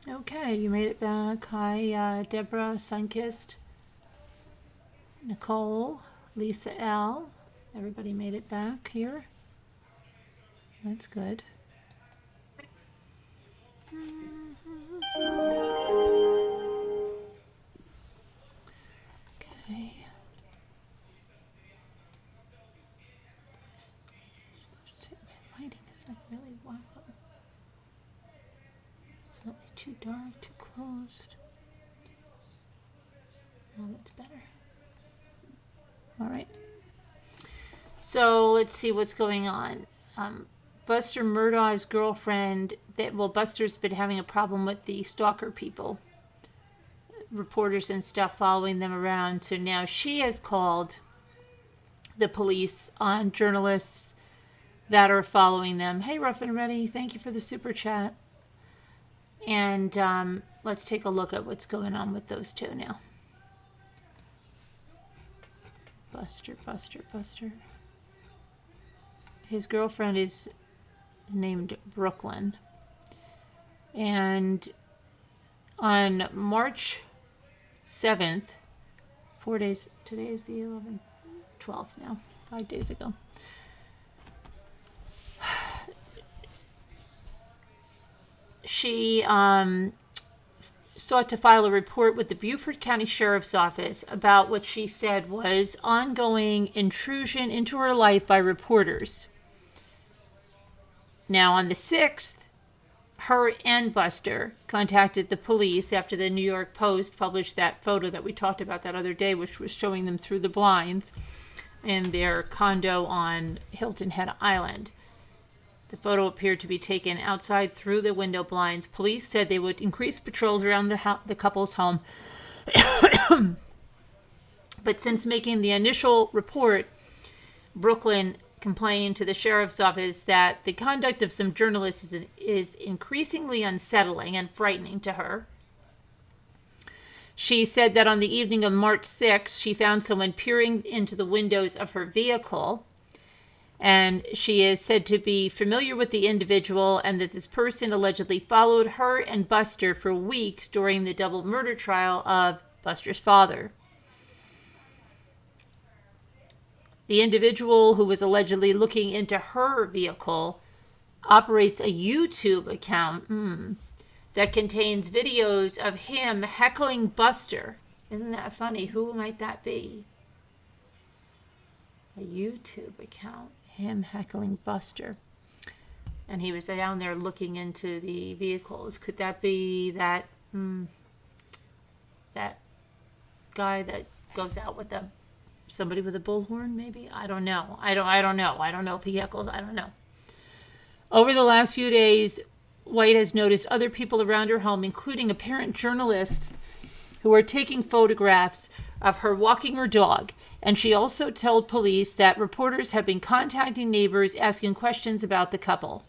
Okay, you made it back. Hi, Deborah, Sunkist, Nicole, Lisa L. Everybody made it back here. That's good. Okay. My lighting is like really wacko. It's not too dark, too closed. Oh, that's better. All right. So let's see what's going on. Buster Murdaugh's girlfriend, Buster's been having a problem with the stalker people, reporters and stuff following them around. So now she has called the police on journalists that are following them. Hey, Rough and Ready, thank you for the super chat. And let's take a look at what's going on with those two now. Buster. His girlfriend is named Brooklyn. And on March 7th, 4 days, today is the 12th now, 5 days ago. She sought to file a report with the Beaufort County Sheriff's Office about what she said was ongoing intrusion into her life by reporters. Now, on the 6th, her and Buster contacted the police after the New York Post published that photo that we talked about that other day, which was showing them through the blinds in their condo on Hilton Head Island. The photo appeared to be taken outside through the window blinds. Police said they would increase patrols around the couple's home. But since making the initial report, Brooklyn complained to the sheriff's office that the conduct of some journalists is increasingly unsettling and frightening to her. She said that on the evening of March 6th, she found someone peering into the windows of her vehicle. And she is said to be familiar with the individual and that this person allegedly followed her and Buster for weeks during the double murder trial of Buster's father. The individual who was allegedly looking into her vehicle operates a YouTube account that contains videos of him heckling Buster. Isn't that funny? Who might that be? A YouTube account. Him heckling Buster. And he was down there looking into the vehicles. Could that be that that guy that goes out with somebody with a bullhorn, maybe? I don't know. I don't know. I don't know if he heckles. I don't know. Over the last few days, White has noticed other people around her home, including apparent journalists who are taking photographs of her walking her dog. And she also told police that reporters have been contacting neighbors asking questions about the couple.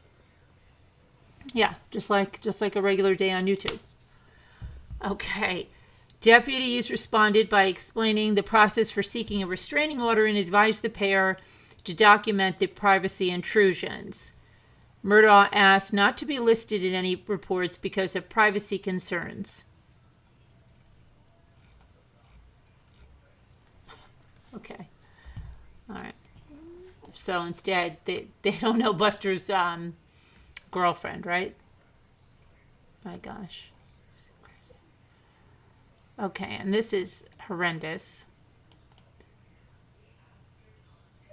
Yeah, just like a regular day on YouTube. Okay. Deputies responded by explaining the process for seeking a restraining order and advised the pair to document the privacy intrusions. Murdaugh asked not to be listed in any reports because of privacy concerns. Okay. All right. So instead, they don't know Buster's girlfriend, right? My gosh. Okay, and this is horrendous.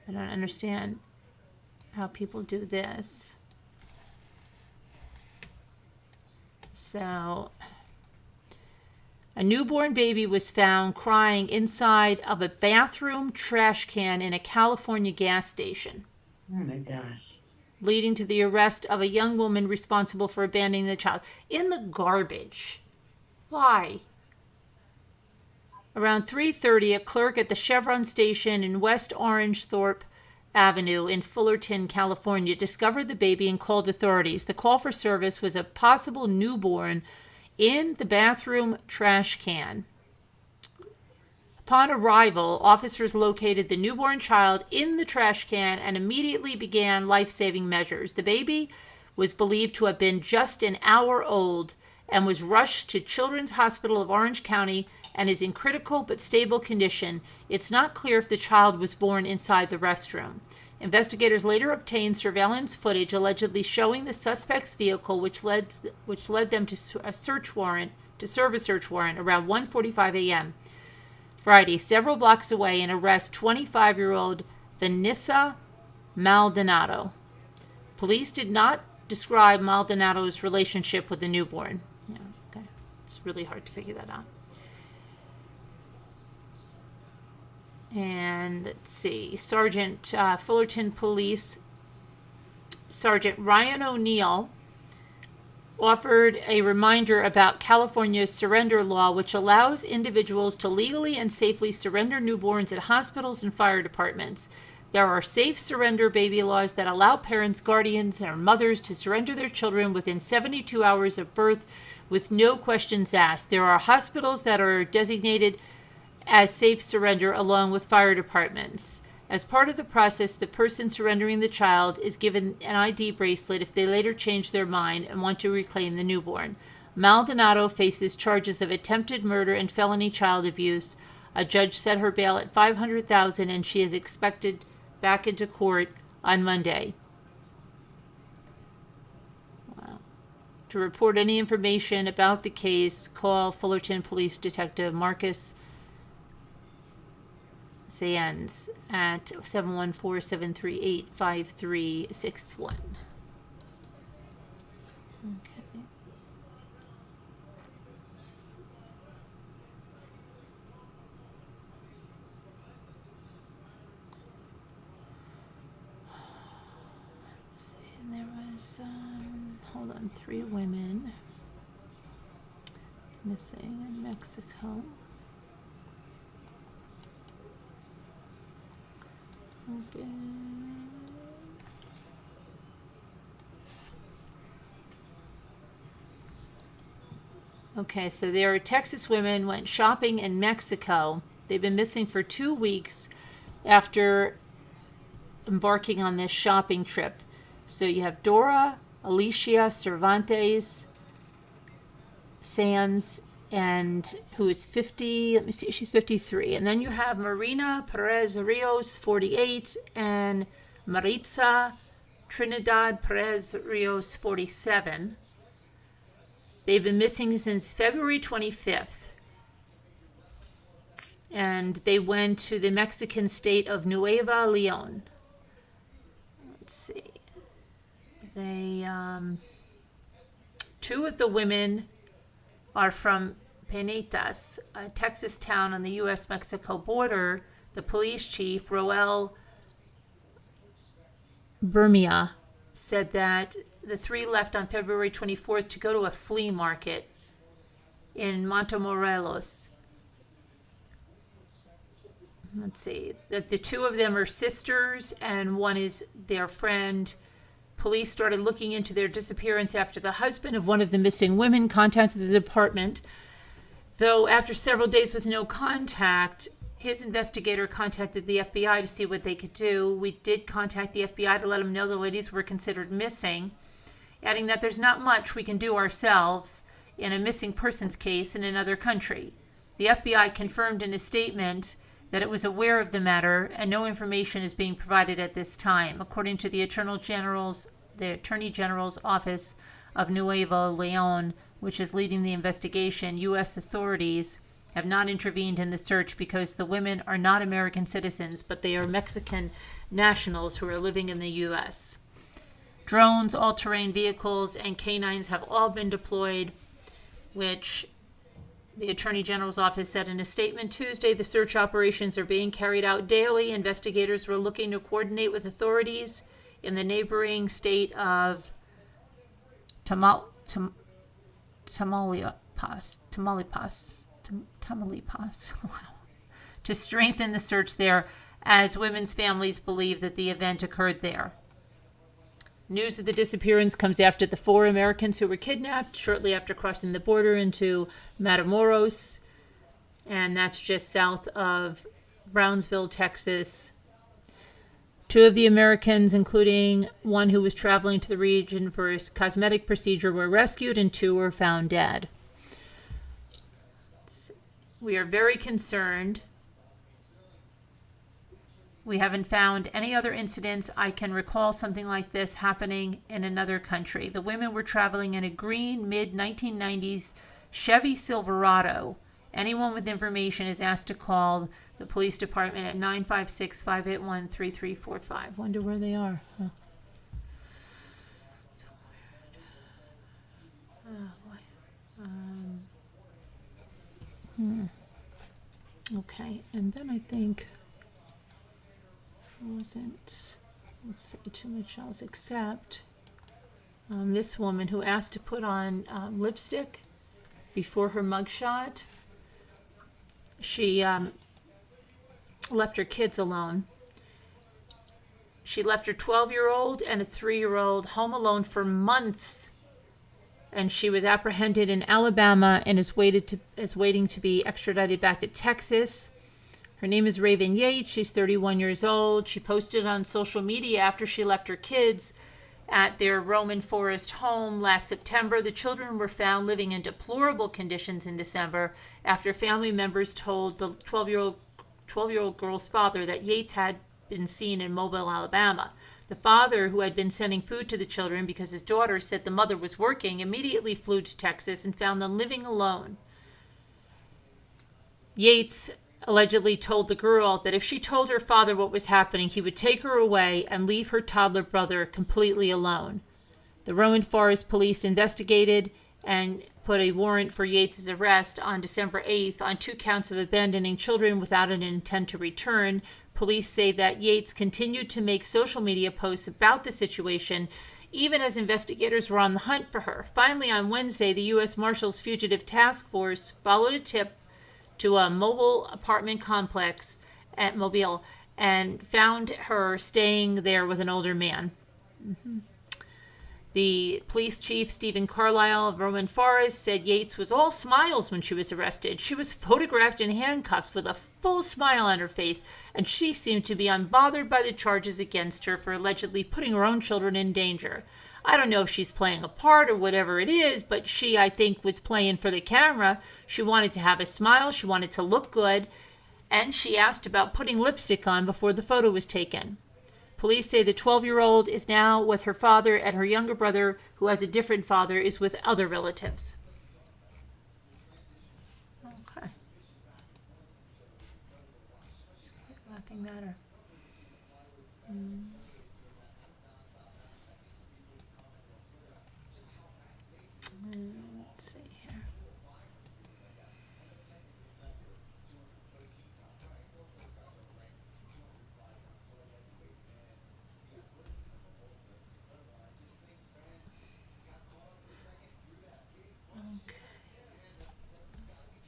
I don't understand how people do this. So, a newborn baby was found crying inside of a bathroom trash can in a California gas station. Oh my gosh. Leading to the arrest of a young woman responsible for abandoning the child in the garbage. Why? Around 3:30, a clerk at the Chevron station in West Orange Thorpe Avenue in Fullerton, California, discovered the baby and called authorities. The call for service was a possible newborn in the bathroom trash can. Upon arrival, officers located the newborn child in the trash can and immediately began life-saving measures. The baby was believed to have been just an hour old and was rushed to Children's Hospital of Orange County and is in critical but stable condition. It's not clear if the child was born inside the restroom. Investigators later obtained surveillance footage allegedly showing the suspect's vehicle, which led them to serve a search warrant around 1:45 a.m. Friday, several blocks away, and arrest 25-year-old Vanessa Maldonado. Police did not describe Maldonado's relationship with the newborn. Yeah, okay. It's really hard to figure that out. And let's see, Fullerton Police Sergeant Ryan O'Neill offered a reminder about California's surrender law, which allows individuals to legally and safely surrender newborns at hospitals and fire departments. There are safe surrender baby laws that allow parents, guardians, or mothers to surrender their children within 72 hours of birth with no questions asked. There are hospitals that are designated as safe surrender along with fire departments. As part of the process, the person surrendering the child is given an ID bracelet if they later change their mind and want to reclaim the newborn. Maldonado faces charges of attempted murder and felony child abuse. A judge set her bail at $500,000 and she is expected back into court on Monday. Wow. To report any information about the case, call Fullerton Police Detective Marcus Sands at 714-738-5361. Okay. Let's see, and there was, hold on, 3 women missing in Mexico. Okay, so there are Texas women went shopping in Mexico. They've been missing for 2 weeks after embarking on this shopping trip. So you have Dora Alicia Cervantes Sands, and who is 50, let me see, she's 53. And then you have Marina Perez Rios, 48, and Maritza Trinidad Perez Rios, 47. They've been missing since February 25th. And they went to the Mexican state of Nueva Leon. Let's see. They, 2 of the women are from Penitas, a Texas town on the U.S.-Mexico border. The police chief, Roel Bermia, said that the 3 left on February 24th to go to a flea market in Montemorelos. Let's see, that the 2 of them are sisters and one is their friend. Police started looking into their disappearance after the husband of one of the missing women contacted the department. Though after several days with no contact, his investigator contacted the FBI to see what they could do. We did contact the FBI to let them know the ladies were considered missing, adding that there's not much we can do ourselves in a missing persons case in another country. The FBI confirmed in a statement that it was aware of the matter and no information is being provided at this time. According to the Attorney General's Office of Nuevo Leon, which is leading the investigation, U.S. authorities have not intervened in the search because the women are not American citizens, but they are Mexican nationals who are living in the U.S. Drones, all-terrain vehicles, and canines have all been deployed, which the Attorney General's office said in a statement Tuesday. The search operations are being carried out daily. Investigators were looking to coordinate with authorities in the neighboring state of Tamaulipas. Wow. To strengthen the search there, as women's families believe that the event occurred there. News of the disappearance comes after the 4 Americans who were kidnapped shortly after crossing the border into Matamoros and that's just south of Brownsville, Texas. 2 of the Americans, including one who was traveling to the region for a cosmetic procedure, were rescued, and 2 were found dead. We are very concerned. We haven't found any other incidents I can recall something like this happening in another country. The women were traveling in a green mid-1990s Chevy Silverado. Anyone with information is asked to call the police department at 956-581-3345. Wonder where they are. Huh. Okay, and then I think wasn't, let's say too much else, except this woman who asked to put on lipstick before her mugshot. She left her kids alone. She left her 12-year-old and a 3-year-old home alone for months, and she was apprehended in Alabama and is waiting to be extradited back to Texas. Her name is Raven Yates. She's 31 years old. She posted on social media after she left her kids at their Roman Forest home last September. The children were found living in deplorable conditions in December after family members told the 12-year-old girl's father that Yates had been seen in Mobile, Alabama. The father, who had been sending food to the children because his daughter said the mother was working, immediately flew to Texas and found them living alone. Yates allegedly told the girl that if she told her father what was happening, he would take her away and leave her toddler brother completely alone. The Roman Forest police investigated and put a warrant for Yates' arrest on December 8th on 2 counts of abandoning children without an intent to return. Police say that Yates continued to make social media posts about the situation, even as investigators were on the hunt for her. Finally, on Wednesday, the U.S. Marshals Fugitive Task Force followed a tip to a mobile apartment complex at Mobile and found her staying there with an older man. The police chief, Stephen Carlisle of Roman Forest, said Yates was all smiles when she was arrested. She was photographed in handcuffs with a full smile on her face, and she seemed to be unbothered by the charges against her for allegedly putting her own children in danger. I don't know if she's playing a part or whatever it is, but she, I think, was playing for the camera. She wanted to have a smile. She wanted to look good. And she asked about putting lipstick on before the photo was taken. Police say the 12-year-old is now with her father, and her younger brother, who has a different father, is with other relatives. Okay. Nothing matter. Let's see here. Okay.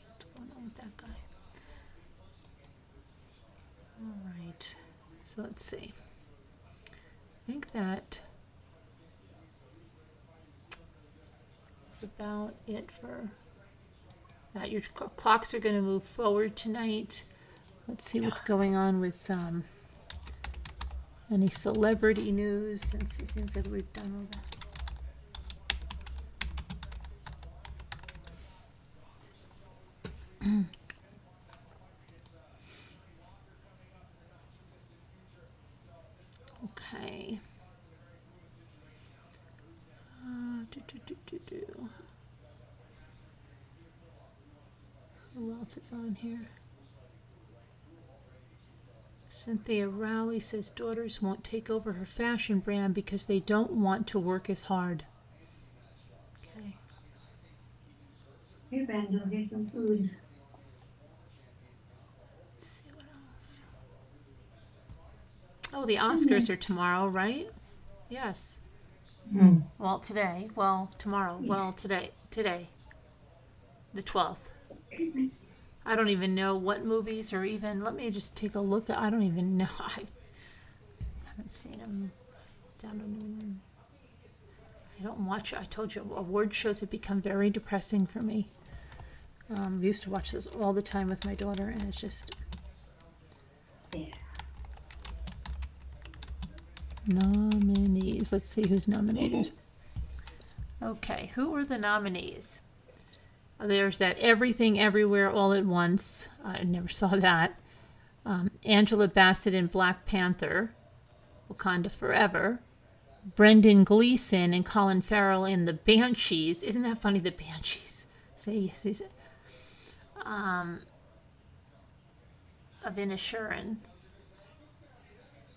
What's going on with that guy? All right. So let's see. I think that is about it for that. Your clocks are going to move forward tonight. Let's see what's going on with any celebrity news, since it seems like we've done all that. Okay. Who else is on here? Cynthia Rowley says daughters won't take over her fashion brand because they don't want to work as hard. Okay. Hey, Ben, go get some food. Let's see what else. Oh, the Oscars are tomorrow, right? Yes. Well, today. Well, tomorrow. Well, today. Today. The 12th. I don't even know what movies or even, let me just take a look. I don't even know. I haven't seen them. I don't watch, I told you, award shows have become very depressing for me. We used to watch this all the time with my daughter, and it's just... Nominees. Let's see who's nominated. Okay, who are the nominees? There's that Everything Everywhere All at Once. I never saw that. Angela Bassett in Black Panther. Wakanda Forever. Brendan Gleeson and Colin Farrell in The Banshees. Isn't that funny? The Banshees. Of Inisherin.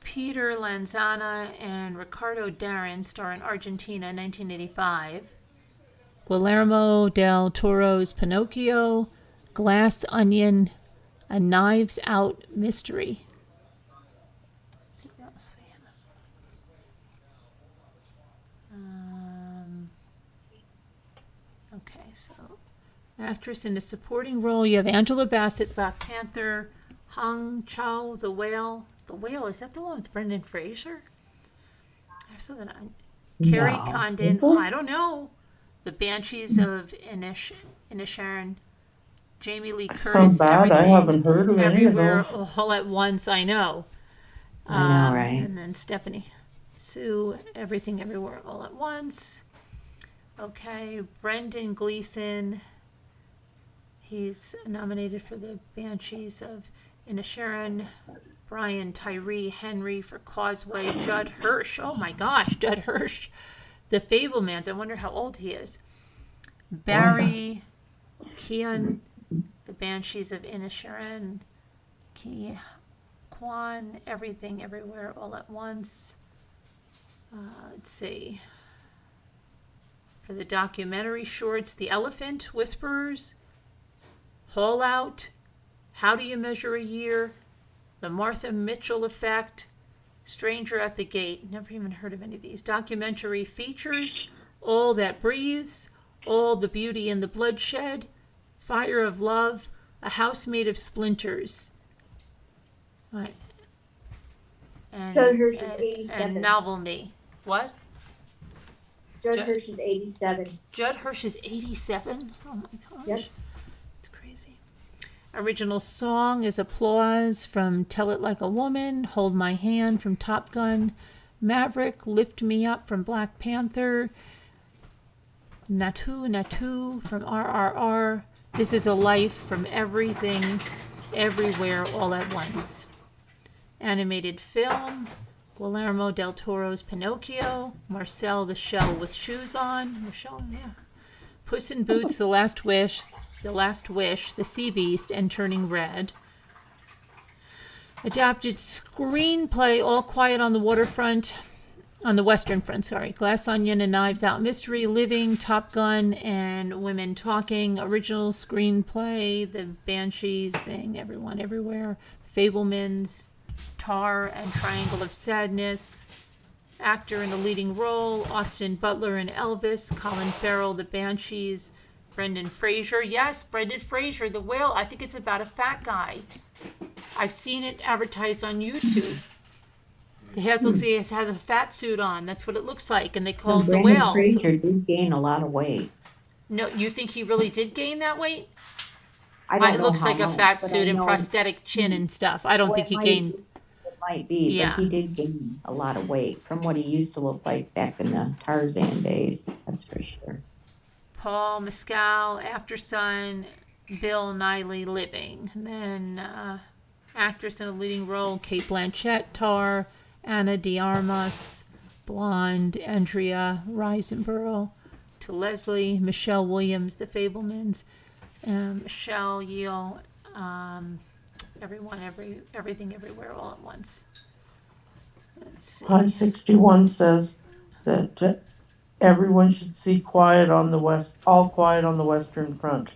Peter Lanzana and Ricardo Darin star in Argentina, 1985. Guillermo del Toro's Pinocchio, Glass Onion, A Knives Out Mystery. Let's see what else we have. Okay, so actress in a supporting role, you have Angela Bassett, Black Panther, Hong Chow, The Whale. The Whale, is that the one with Brendan Fraser? I saw that on Carrie Condon. Oh, I don't know. The Banshees of Inisherin. Jamie Lee Curtis. So bad. I haven't heard of any of Everywhere, those. All at Once. I know. I know, right? And then Stephanie Sue, Everything Everywhere All at Once. Okay, Brendan Gleeson. He's nominated for the Banshees of Inisherin. Brian Tyree Henry for Causeway. Judd Hirsch. Oh my gosh, Judd Hirsch. The Fablemans. I wonder how old he is. Barry Keoghan, The Banshees of Inisherin. Kwan, Everything Everywhere All at Once. Let's see. For the documentary shorts, The Elephant Whisperers, Haul Out, How Do You Measure a Year, The Martha Mitchell Effect, Stranger at the Gate. Never even heard of any of these. Documentary features, All That Breathes, All the Beauty and the Bloodshed, Fire of Love, A House Made of Splinters. All right. And, Judd Hirsch is 87. And Novelty. What? Judd Hirsch is 87. Judd Hirsch is 87? Oh my gosh. Yep. It's crazy. Original song is Applause from Tell It Like a Woman, Hold My Hand from Top Gun, Maverick, Lift Me Up from Black Panther, Natu Natu from RRR, This Is a Life from Everything, Everywhere, All at Once. Animated film, Guillermo del Toro's Pinocchio, Marcel the Shell with Shoes On, Puss in Boots, The Last Wish, The Sea Beast, and Turning Red. Adapted screenplay, All Quiet on the Waterfront, on the Western Front, Glass Onion and Knives Out Mystery, Living, Top Gun, and Women Talking. Original screenplay, The Banshees thing, Everyone Everywhere, Fablemans, Tar, and Triangle of Sadness. Actor in the leading role, Austin Butler in Elvis, Colin Farrell, The Banshees, Brendan Fraser. Yes, Brendan Fraser, The Whale. I think it's about a fat guy. I've seen it advertised on YouTube. He has a fat suit on. That's what it looks like, and they call it The Whale. Brendan Fraser did gain a lot of weight. No, you think he really did gain that weight? I don't It know looks how like a much, fat but suit I and know prosthetic chin and stuff. I don't think he gained. It might be, Yeah. but he did gain a lot of weight from what he used to look like back in the Tarzan days. That's for sure. Paul Mescal, After Sun, Bill Nighy, Living. And then actress in a leading role, Kate Blanchett, Tar, Anna de Armas, Blonde, Andrea Riseborough, to Leslie, Michelle Williams, The Fablemans, Michelle Yeoh, Everything Everywhere All at Once. Let's see. Hot 61 says that everyone should see All Quiet on the Western Front.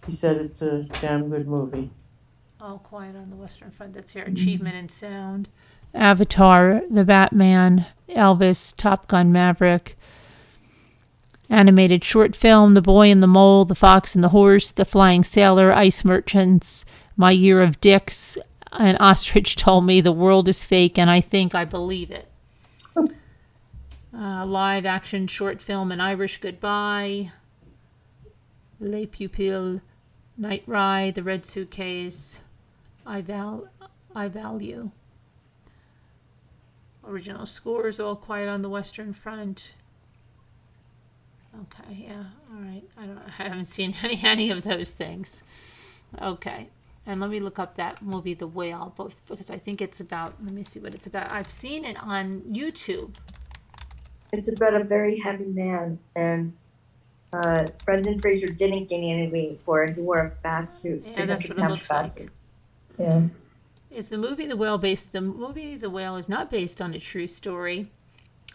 He said it's a damn good movie. All Quiet on the Western Front. That's here. Achievement in Sound. Avatar, The Batman, Elvis, Top Gun Maverick. Animated short film, The Boy and the Mole, The Fox and the Horse, The Flying Sailor, Ice Merchants, My Year of Dicks, An Ostrich Told Me the World is Fake, and I Think I Believe It. Live action short film, An Irish Goodbye, Les Pupilles, Night Ride, The Red Suitcase, I Value. Original scores, All Quiet on the Western Front. Okay, yeah, all right. I haven't seen any of those things. Okay, and let me look up that movie, The Whale, both because I think it's about. Let me see what it's about. I've seen it on YouTube. It's about a very heavy man, and Brendan Fraser didn't gain any weight for it. He wore a fat suit. Yeah, that's what it looks like. Suit. Yeah. Is the movie The Whale based? The movie The Whale is not based on a true story.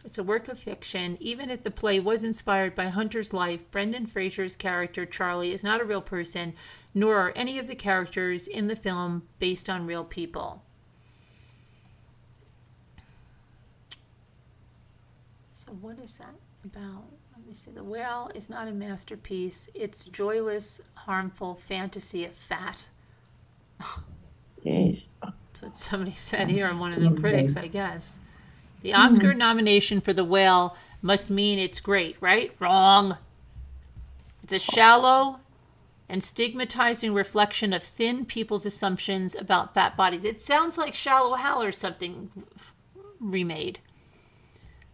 It's a work of fiction. Even if the play was inspired by Hunter's life, Brendan Fraser's character Charlie is not a real person, nor are any of the characters in the film based on real people. So what is that about? Let me see. The Whale is not a masterpiece. It's joyless, harmful fantasy of fat. Jeez. That's what somebody said here. I'm one of the critics, I guess. The Oscar nomination for The Whale must mean it's great, right? Wrong. It's a shallow and stigmatizing reflection of thin people's assumptions about fat bodies. It sounds like Shallow Hal or something remade.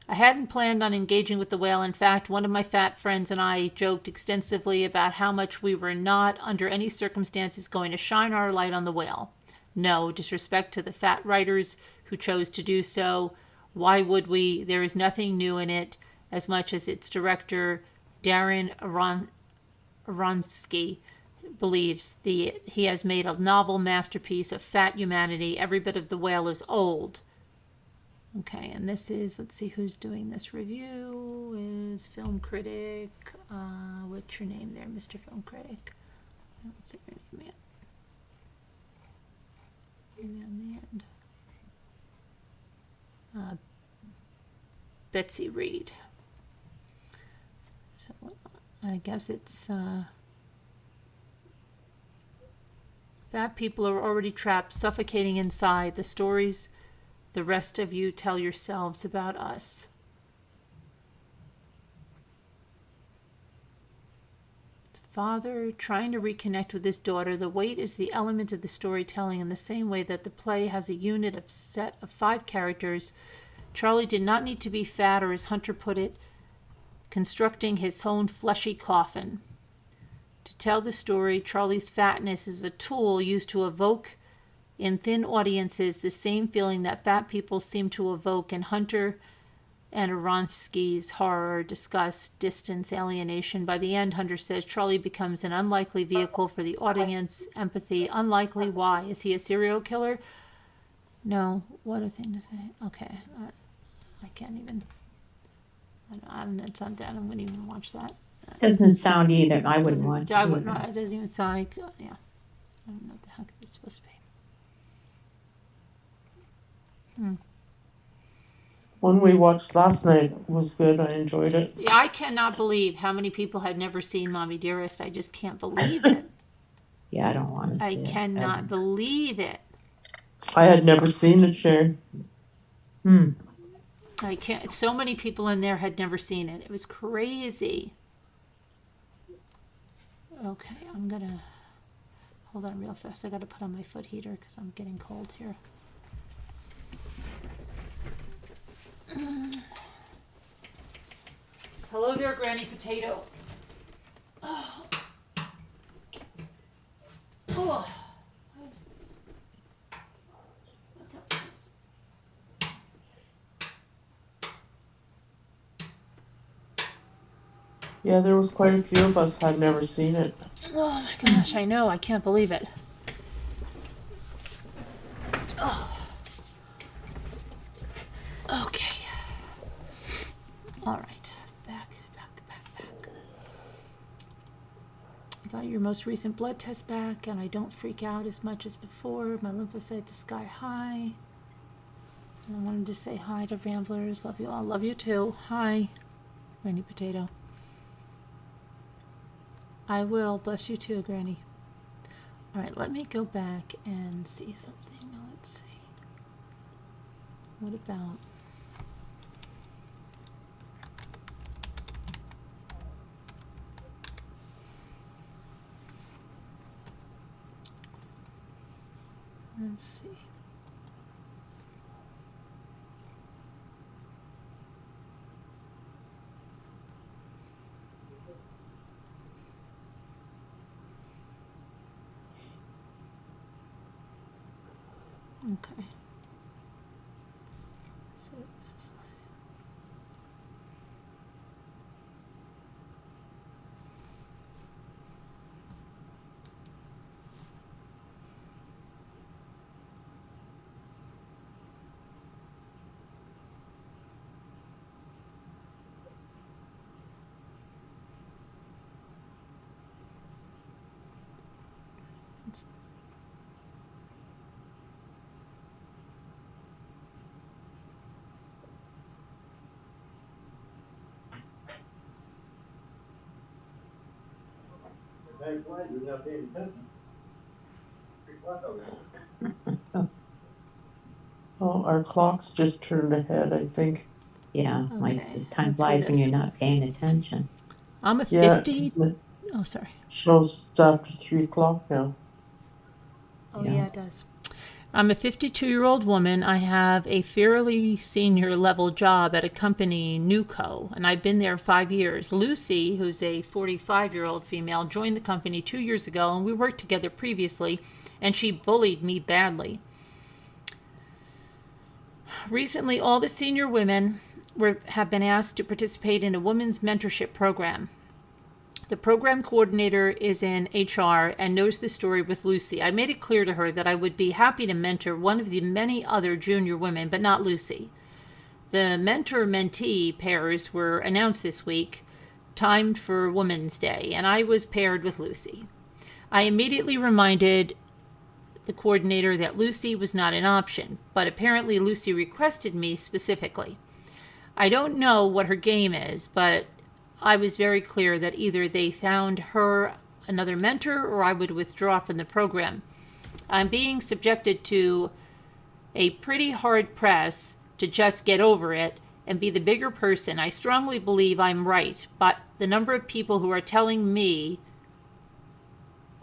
I hadn't planned on engaging with The Whale. In fact, one of my fat friends and I joked extensively about how much we were not, under any circumstances, going to shine our light on The Whale. No disrespect to the fat writers who chose to do so. Why would we? There is nothing new in it, as much as its director, Darren Aronofsky, believes he has made a novel masterpiece of fat humanity. Every bit of The Whale is old. Okay, and this is, let's see who's doing this review, is Film Critic. What's your name there, Mr. Film Critic? What's your name, man? On the end. Betsy Reed. So I guess it's fat people are already trapped, suffocating inside the stories the rest of you tell yourselves about us. Father trying to reconnect with his daughter. The weight is the element of the storytelling in the same way that the play has a unit of set of 5 characters. Charlie did not need to be fat, or as Hunter put it, constructing his own fleshy coffin. To tell the story, Charlie's fatness is a tool used to evoke in thin audiences the same feeling that fat people seem to evoke in Hunter and Aronofsky's horror, disgust, distance, alienation. By the end, Hunter says Charlie becomes an unlikely vehicle for the audience. Empathy. Unlikely. Why? Is he a serial killer? No. What a thing to say. Okay. I can't even. It's not that. I wouldn't even watch that. Doesn't sound either. I wouldn't want to. I wouldn't. It doesn't even sound like. Yeah. I don't know what the heck it's supposed to be. One we watched last night was good. I enjoyed it. Yeah, I cannot believe how many people had never seen Mommy Dearest. I just can't believe it. Yeah, I don't want to. I cannot believe it. I had never seen it, Sharon. I can't. So many people in there had never seen it. It was crazy. Okay, I'm gonna hold on real fast. I gotta put on my foot heater because I'm getting cold here. Hello there, Granny Potato. Oh. Oh. What's up, guys? Yeah, there was quite a few of us had never seen it. Oh my gosh, I know. I can't believe it. Oh. Okay. All right. Back. I got your most recent blood test back, and I don't freak out as much as before. My lymphocytes are sky high. And I wanted to say hi to Ramblers. Love you all. Love you too. Hi, Granny Potato. I will. Bless you too, Granny. All right, let me go back and see something. Let's see. What about... Let's see. Okay. So this is Oh, our clock's just turned ahead, I think. Yeah, like Okay, time let's see flies when this. you're not paying attention. I'm a Yeah, 50. 'cause it Oh, sorry. shows it's after 3 o'clock now. Oh, Yeah. yeah, it does. I'm a 52-year-old woman. I have a fairly senior level job at a company, Nuco, and I've been there 5 years. Lucy, who's a 45-year-old female, joined the company 2 years ago, and we worked together previously, and she bullied me badly. Recently, all the senior women have been asked to participate in a women's mentorship program. The program coordinator is in HR and knows the story with Lucy. I made it clear to her that I would be happy to mentor one of the many other junior women, but not Lucy. The mentor-mentee pairs were announced this week, timed for Women's Day, and I was paired with Lucy. I immediately reminded the coordinator that Lucy was not an option, but apparently Lucy requested me specifically. I don't know what her game is, but I was very clear that either they found her another mentor or I would withdraw from the program. I'm being subjected to a pretty hard press to just get over it and be the bigger person. I strongly believe I'm right, but the number of people who are telling me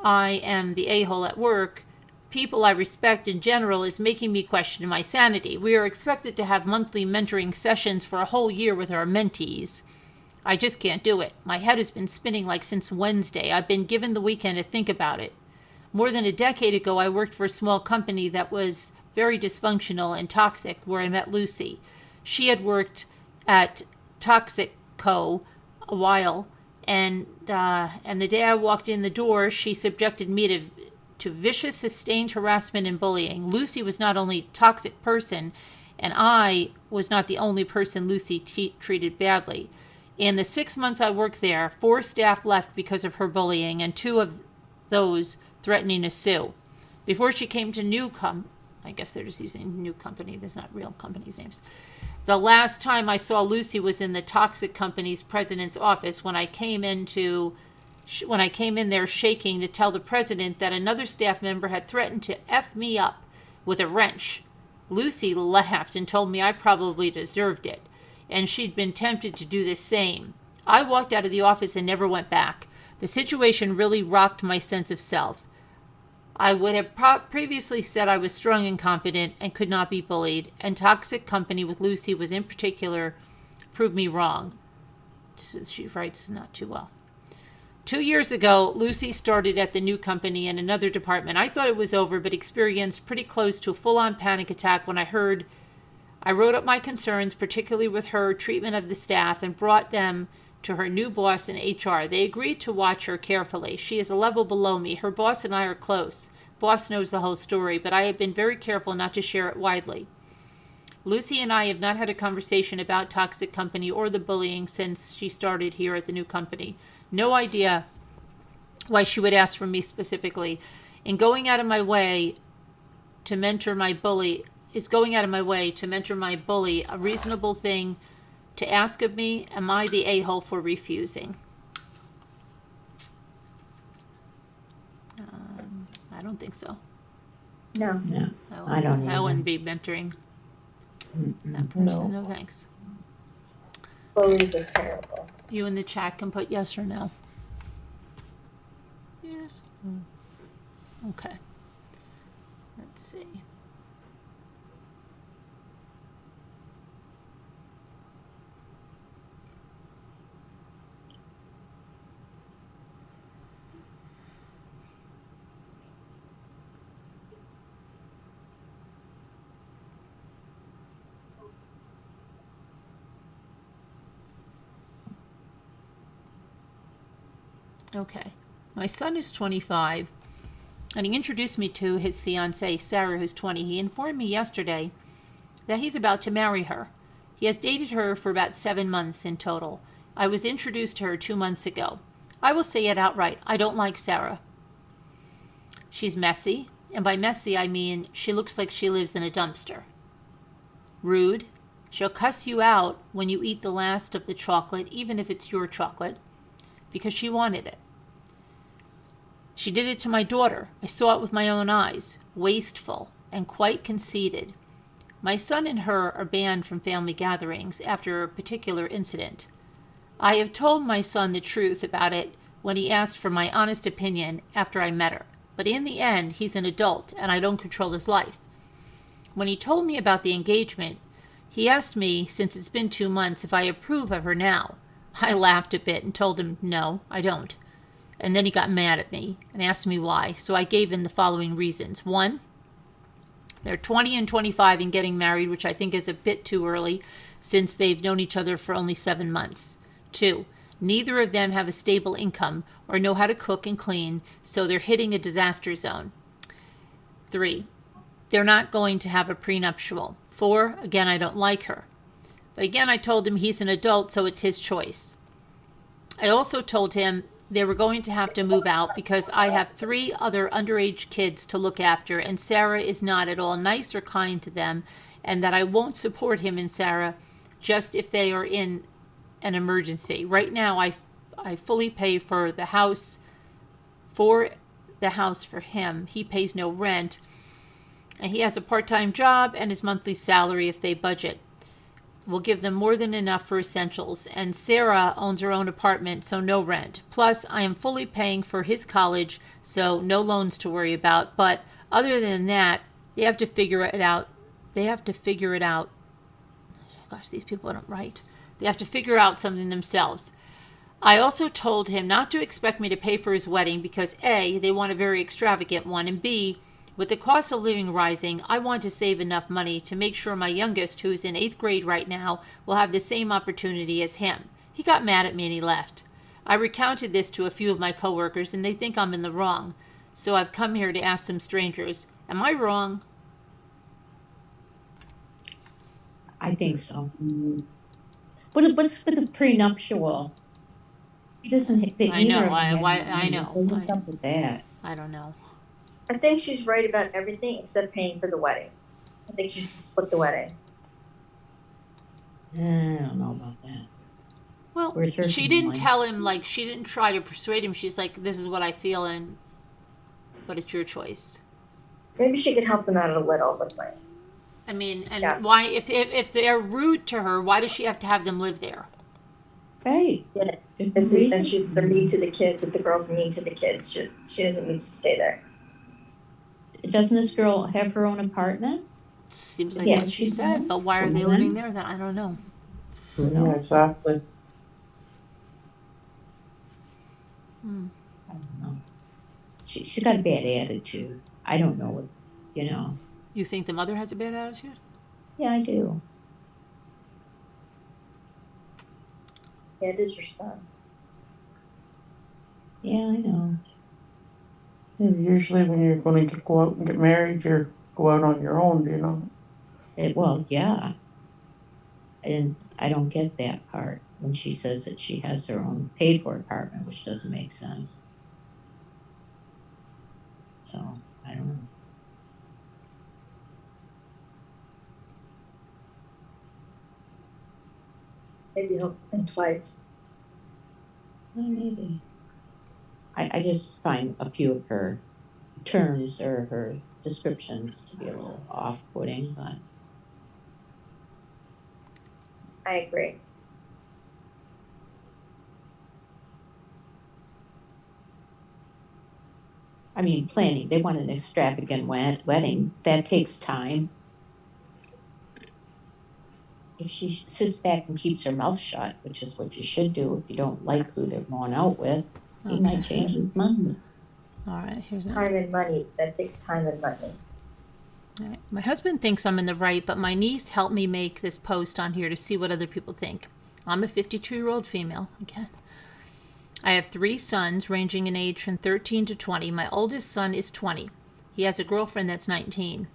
I am the a-hole at work, people I respect in general, is making me question my sanity. We are expected to have monthly mentoring sessions for a whole year with our mentees. I just can't do it. My head has been spinning like since Wednesday. I've been given the weekend to think about it. More than a decade ago, I worked for a small company that was very dysfunctional and toxic, where I met Lucy. She had worked at Toxico a while, and the day I walked in the door, she subjected me to vicious, sustained harassment and bullying. Lucy was not only a toxic person, and I was not the only person Lucy treated badly. In the 6 months I worked there, 4 staff left because of her bullying, and 2 of those threatening to sue. Before she came to I guess they're just using new company, there's not real companies' names. The last time I saw Lucy was in the toxic company's president's office when I came in there shaking to tell the president that another staff member had threatened to F me up with a wrench. Lucy laughed and told me I probably deserved it, and she'd been tempted to do the same. I walked out of the office and never went back. The situation really rocked my sense of self. I would have previously said I was strong and confident and could not be bullied, and toxic company with Lucy was in particular proved me wrong. She writes not too well. 2 years ago, Lucy started at the new company in another department. I thought it was over, but experienced pretty close to a full-on panic attack when I wrote up my concerns, particularly with her treatment of the staff, and brought them to her new boss in HR. They agreed to watch her carefully. She is a level below me. Her boss and I are close. Boss knows the whole story, but I have been very careful not to share it widely. Lucy and I have not had a conversation about toxic company or the bullying since she started here at the new company. No idea why she would ask for me specifically. In going out of my way to mentor my bully, a reasonable thing to ask of me? Am I the a-hole for refusing? I don't think so. No. No, I don't I either. wouldn't be mentoring that person. No thanks. Bullies are terrible. You in the chat can put yes or no. Yes. Okay. Let's see. Okay. My son is 25, and he introduced me to his fiancée, Sarah, who's 20. He informed me yesterday that he's about to marry her. He has dated her for about 7 months in total. I was introduced to her 2 months ago. I will say it outright. I don't like Sarah. She's messy, and by messy I mean she looks like she lives in a dumpster. Rude. She'll cuss you out when you eat the last of the chocolate, even if it's your chocolate, because she wanted it. She did it to my daughter. I saw it with my own eyes. Wasteful and quite conceited. My son and her are banned from family gatherings after a particular incident. I have told my son the truth about it when he asked for my honest opinion after I met her. But in the end, he's an adult and I don't control his life. When he told me about the engagement, he asked me, since it's been 2 months, if I approve of her now. I laughed a bit and told him, no, I don't. And then he got mad at me and asked me why. So I gave him the following reasons. 1, they're 20 and 25 and getting married, which I think is a bit too early since they've known each other for only 7 months. 2, neither of them have a stable income or know how to cook and clean, so they're hitting a disaster zone. 3, they're not going to have a prenuptial. 4, again, I don't like her. But again, I told him he's an adult, so it's his choice. I also told him they were going to have to move out because I have 3 other underage kids to look after, and Sarah is not at all nice or kind to them, and that I won't support him and Sarah just if they are in an emergency. Right now, I fully pay for the house for him. He pays no rent, and he has a part-time job, and his monthly salary, if they budget, will give them more than enough for essentials. And Sarah owns her own apartment, so no rent. Plus, I am fully paying for his college, so no loans to worry about. But other than that, they have to figure it out. Gosh, these people don't write. They have to figure out something themselves. I also told him not to expect me to pay for his wedding because A, they want a very extravagant one, and B, with the cost of living rising, I want to save enough money to make sure my youngest, who's in 8th grade right now, will have the same opportunity as him. He got mad at me and he left. I recounted this to a few of my coworkers and they think I'm in the wrong. So I've come here to ask some strangers, am I wrong? I think so. What's with the prenuptial? He doesn't. I know, Neither of them have I money, know. so what's up with that? I don't know. I think she's right about everything except paying for the wedding. I think she should split the wedding. I don't know about that. Well, Where's her she didn't family? tell him, like, she didn't try to persuade him. She's like, this is what I feel, but it's your choice. Maybe she could help them out a little with money. I mean, and Yes. why, if they're rude to her, why does she have to have them live there? Right. Yeah. Different And reasons. they're mean to the kids. If the girl's mean to the kids, she doesn't need to stay there. Doesn't this girl have her own apartment? Seems like Yeah. what she said, but why are they Mhm. living there then? I don't know. Who Yeah, knows? exactly. I don't know. She got a bad attitude. I don't know what, you know. You think the mother has a bad attitude? Yeah, I do. Yeah, it is your son. Yeah, I know. Yeah, usually when you're going to go out and get married, you go out on your own, you know. Well, yeah. And I don't get that part when she says that she has her own paid for apartment, which doesn't make sense. So, I don't know. Maybe he'll think twice. Well, maybe. I just find a few of her terms or her descriptions to be a little off-putting, but I agree. I mean, planning. They want an extravagant wedding. That takes time. If she sits back and keeps her mouth shut, which is what you should do if you don't like who they're going out with, he might change his mind. All right, here's Time and money. That takes time and money. All right. My husband thinks I'm in the right, but my niece helped me make this post on here to see what other people think. I'm a 52-year-old female, again. I have 3 sons ranging in age from 13 to 20. My oldest son is 20. He has a girlfriend that's 19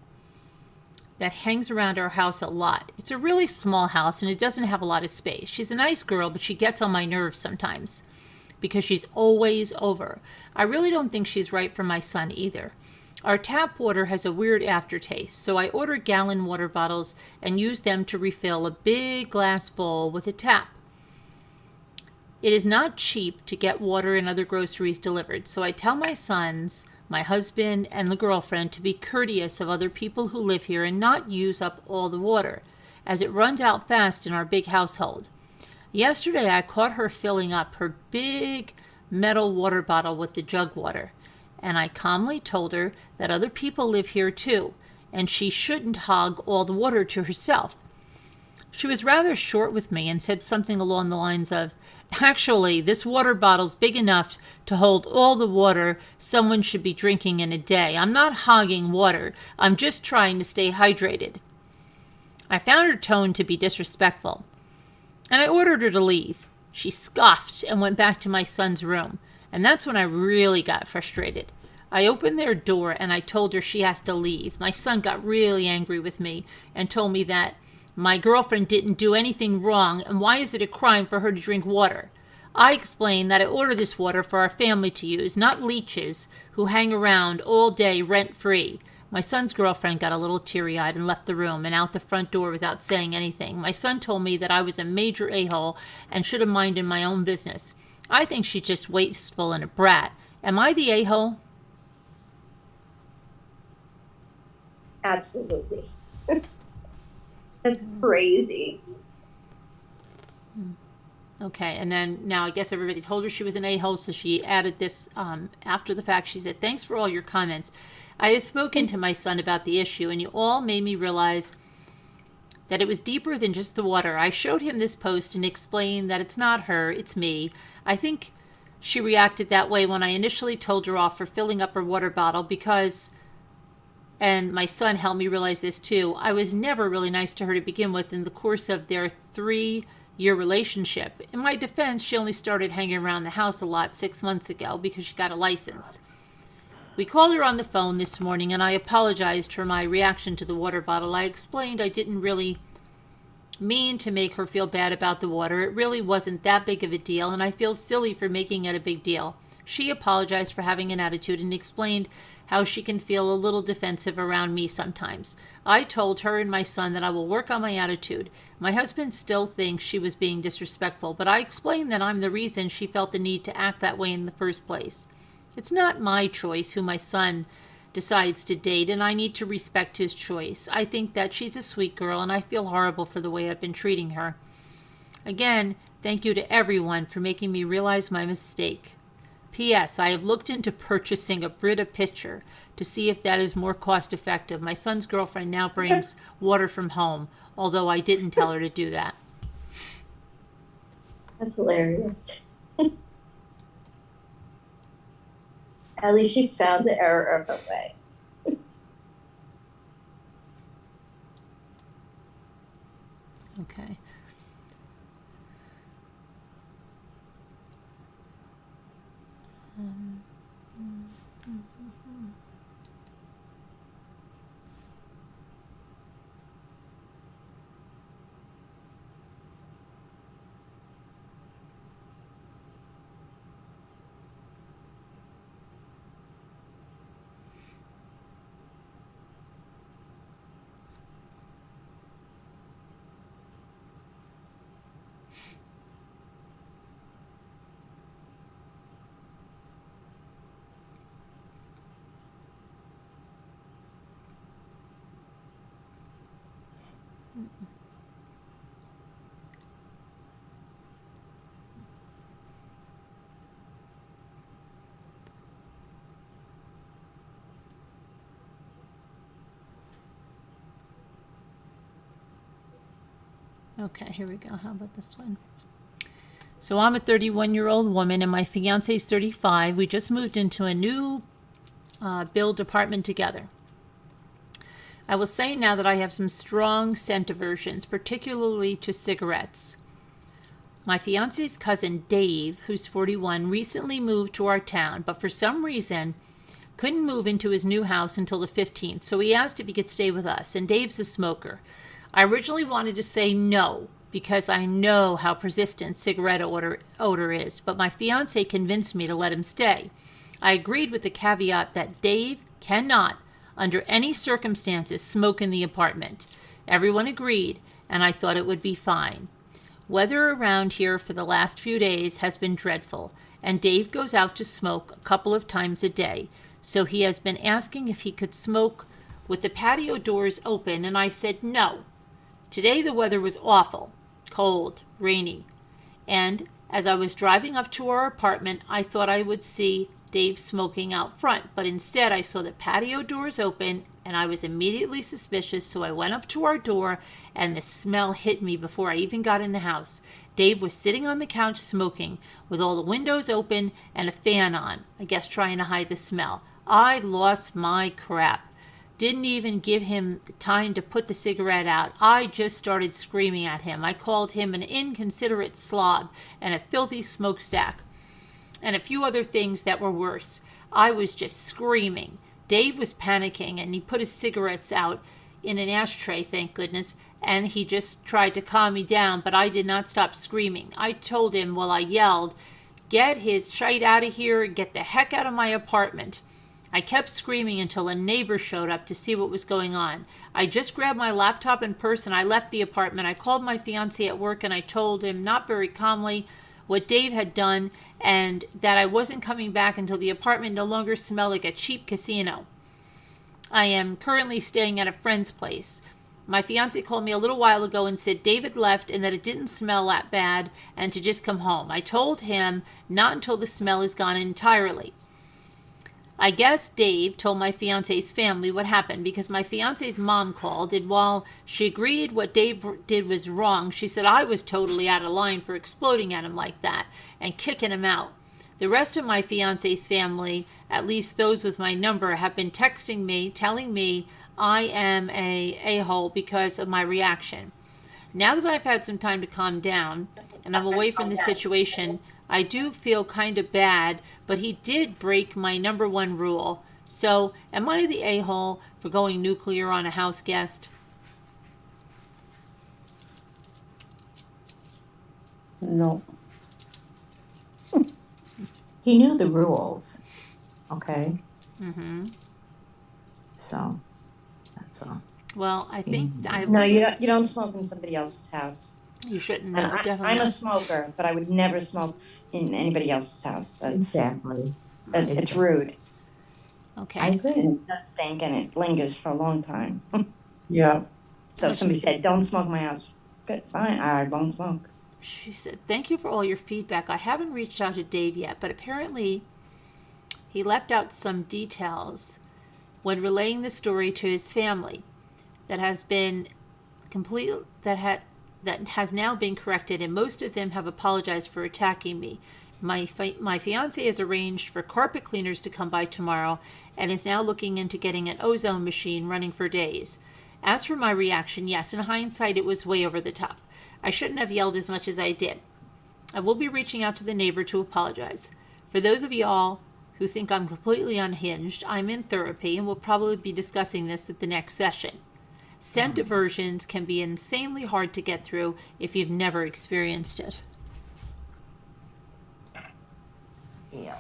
that hangs around our house a lot. It's a really small house and it doesn't have a lot of space. She's a nice girl, but she gets on my nerves sometimes because she's always over. I really don't think she's right for my son either. Our tap water has a weird aftertaste, so I order gallon water bottles and use them to refill a big glass bowl with a tap. It is not cheap to get water and other groceries delivered, so I tell my sons, my husband, and the girlfriend to be courteous of other people who live here and not use up all the water, as it runs out fast in our big household. Yesterday, I caught her filling up her big metal water bottle with the jug water, and I calmly told her that other people live here too, and she shouldn't hog all the water to herself. She was rather short with me and said something along the lines of, "Actually, this water bottle's big enough to hold all the water someone should be drinking in a day. I'm not hogging water. I'm just trying to stay hydrated." I found her tone to be disrespectful, and I ordered her to leave. She scoffed and went back to my son's room, and that's when I really got frustrated. I opened their door and I told her she has to leave. My son got really angry with me and told me that my girlfriend didn't do anything wrong, and why is it a crime for her to drink water? I explained that I order this water for our family to use, not leeches who hang around all day rent-free. My son's girlfriend got a little teary-eyed and left the room and out the front door without saying anything. My son told me that I was a major a-hole and should have minded my own business. I think she's just wasteful and a brat. Am I the a-hole? Absolutely. That's crazy. Okay, and then now I guess everybody told her she was an a-hole, so she added this after the fact. She said, "Thanks for all your comments. I have spoken to my son about the issue, and you all made me realize that it was deeper than just the water. I showed him this post and explained that it's not her, it's me. I think she reacted that way when I initially told her off for filling up her water bottle because, and my son helped me realize this too, I was never really nice to her to begin with in the course of their 3-year relationship. In my defense, she only started hanging around the house a lot 6 months ago because she got a license. We called her on the phone this morning and I apologized for my reaction to the water bottle. I explained I didn't really mean to make her feel bad about the water. It really wasn't that big of a deal, and I feel silly for making it a big deal. She apologized for having an attitude and explained how she can feel a little defensive around me sometimes. I told her and my son that I will work on my attitude. My husband still thinks she was being disrespectful, but I explained that I'm the reason she felt the need to act that way in the first place. It's not my choice who my son decides to date, and I need to respect his choice. I think that she's a sweet girl, and I feel horrible for the way I've been treating her. Again, thank you to everyone for making me realize my mistake. P.S. I have looked into purchasing a Brita pitcher to see if that is more cost effective. My son's girlfriend now brings water from home, although I didn't tell her to do that. That's hilarious. At least she found the error of her way. Okay. Okay, here we go. How about this one? So I'm a 31-year-old woman and my fiance's 35. We just moved into a new build apartment together. I will say now that I have some strong scent aversions, particularly to cigarettes. My fiance's cousin Dave, who's 41, recently moved to our town, but for some reason couldn't move into his new house until the 15th, so he asked if he could stay with us, and Dave's a smoker. I originally wanted to say no, because I know how persistent cigarette odor is, but my fiance convinced me to let him stay. I agreed with the caveat that Dave cannot, under any circumstances, smoke in the apartment. Everyone agreed, and I thought it would be fine. Weather around here for the last few days has been dreadful, and Dave goes out to smoke a couple of times a day, so he has been asking if he could smoke with the patio doors open, and I said no. Today the weather was awful, cold, rainy, and as I was driving up to our apartment, I thought I would see Dave smoking out front, but instead I saw the patio doors open and I was immediately suspicious, so I went up to our door and the smell hit me before I even got in the house. Dave was sitting on the couch smoking with all the windows open and a fan on, I guess trying to hide the smell. I lost my crap. Didn't even give him time to put the cigarette out. I just started screaming at him. I called him an inconsiderate slob and a filthy smokestack and a few other things that were worse. I was just screaming. Dave was panicking and he put his cigarettes out in an ashtray, thank goodness, and he just tried to calm me down, but I did not stop screaming. I told him while I yelled, "Get his shite out of here, get the heck out of my apartment." I kept screaming until a neighbor showed up to see what was going on. I just grabbed my laptop and purse and I left the apartment. I called my fiancé at work and I told him, not very calmly, what Dave had done and that I wasn't coming back until the apartment no longer smelled like a cheap casino. I am currently staying at a friend's place. My fiancé called me a little while ago and said David left and that it didn't smell that bad and to just come home. I told him not until the smell is gone entirely. I guess Dave told my fiance's family what happened because my fiance's mom called, and while she agreed what Dave did was wrong, she said I was totally out of line for exploding at him like that and kicking him out. The rest of my fiance's family, at least those with my number, have been texting me, telling me I am a a-hole because of my reaction. Now that I've had some time to calm down and I'm away from the situation, I do feel kind of bad, but he did break my number one rule. So, am I the a-hole for going nuclear on a house guest? No. He knew the rules, okay? Mm-hmm. So, that's all. Well, I think No, you don't smoke in somebody else's house. you shouldn't. And No, definitely I'm a not. smoker, but I would never smoke in anybody else's house. Exactly. It's rude. Okay. I agree. And it does stink and it lingers for a long time. Yeah. So if somebody said, "Don't smoke in my house," good, fine, I won't smoke. She said, "Thank you for all your feedback. I haven't reached out to Dave yet, but apparently he left out some details when relaying the story to his family that has been that has now been corrected, and most of them have apologized for attacking me. My fiancé has arranged for carpet cleaners to come by tomorrow and is now looking into getting an ozone machine running for days. As for my reaction, yes, in hindsight, it was way over the top. I shouldn't have yelled as much as I did. I will be reaching out to the neighbor to apologize. For those of y'all who think I'm completely unhinged, I'm in therapy and will probably be discussing this at the next session. Scent aversions can be insanely hard to get through if you've never experienced it." Yeah.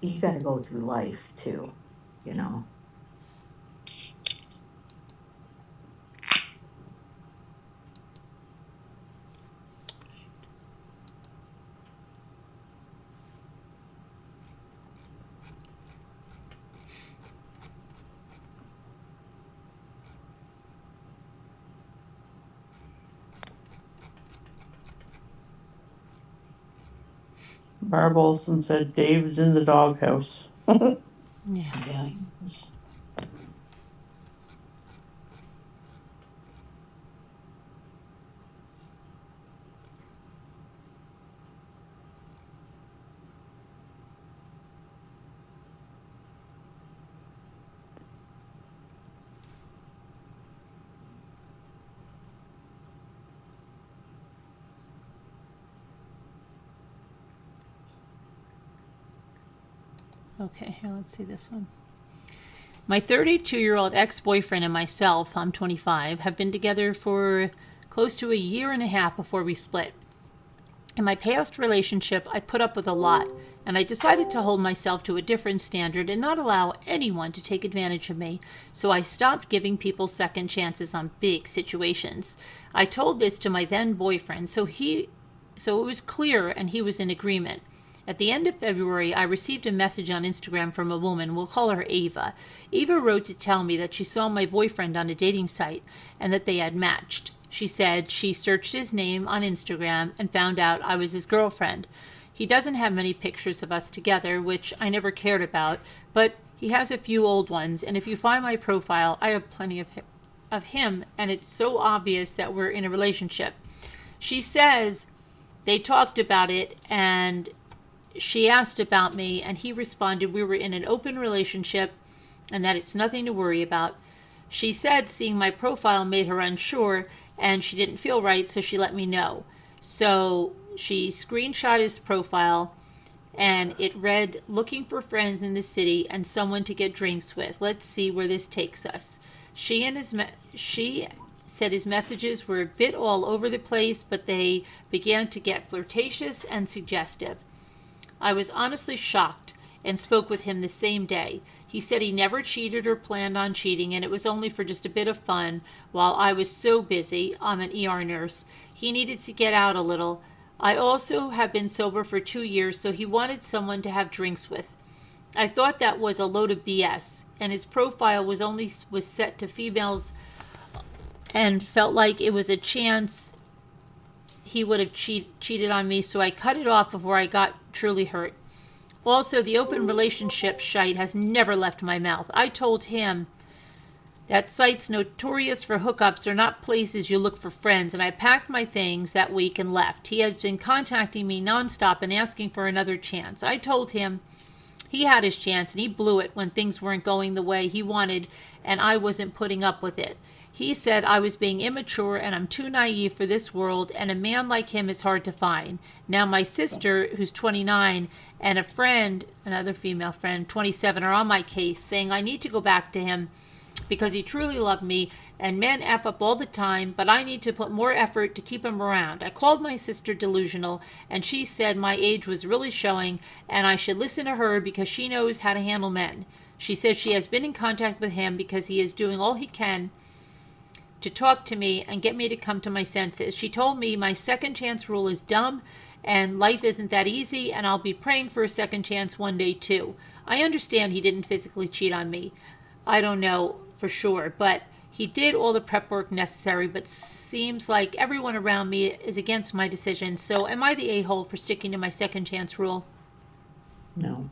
You got to go through life too, you know. Barb Olson said Dave's in the doghouse. Yeah. Yeah. Okay, here, let's see this one. My 32-year-old ex-boyfriend and myself, I'm 25, have been together for close to a year and a half before we split. In my past relationship, I put up with a lot, and I decided to hold myself to a different standard and not allow anyone to take advantage of me, so I stopped giving people second chances on big situations. I told this to my then boyfriend, so it was clear and he was in agreement. At the end of February, I received a message on Instagram from a woman, we'll call her Ava. Ava wrote to tell me that she saw my boyfriend on a dating site and that they had matched. She said she searched his name on Instagram and found out I was his girlfriend. He doesn't have many pictures of us together, which I never cared about, but he has a few old ones, and if you find my profile, I have plenty of him, and it's so obvious that we're in a relationship. She says they talked about it, and she asked about me, and he responded we were in an open relationship and that it's nothing to worry about. She said seeing my profile made her unsure, and she didn't feel right, so she let me know. So she screenshot his profile, and it read, looking for friends in the city and someone to get drinks with. Let's see where this takes us. She said his messages were a bit all over the place, but they began to get flirtatious and suggestive. I was honestly shocked and spoke with him the same day. He said he never cheated or planned on cheating, and it was only for just a bit of fun while I was so busy. I'm an ER nurse. He needed to get out a little. I also have been sober for 2 years, so he wanted someone to have drinks with. I thought that was a load of BS, and his profile was set to females and felt like it was a chance he would have cheated on me, so I cut it off before I got truly hurt. Also, the open relationship shite has never left my mouth. I told him that sites notorious for hookups are not places you look for friends, and I packed my things that week and left. He has been contacting me nonstop and asking for another chance. I told him he had his chance and he blew it when things weren't going the way he wanted and I wasn't putting up with it. He said I was being immature and I'm too naive for this world, and a man like him is hard to find. Now my sister, who's 29, and a friend, another female friend, 27, are on my case, saying I need to go back to him because he truly loved me, and men F up all the time, but I need to put more effort to keep him around. I called my sister delusional, and she said my age was really showing, and I should listen to her because she knows how to handle men. She says she has been in contact with him because he is doing all he can to talk to me and get me to come to my senses. She told me my second chance rule is dumb and life isn't that easy, and I'll be praying for a second chance one day too. I understand he didn't physically cheat on me. I don't know for sure, but he did all the prep work necessary, but seems like everyone around me is against my decision. So am I the a-hole for sticking to my second chance rule? No.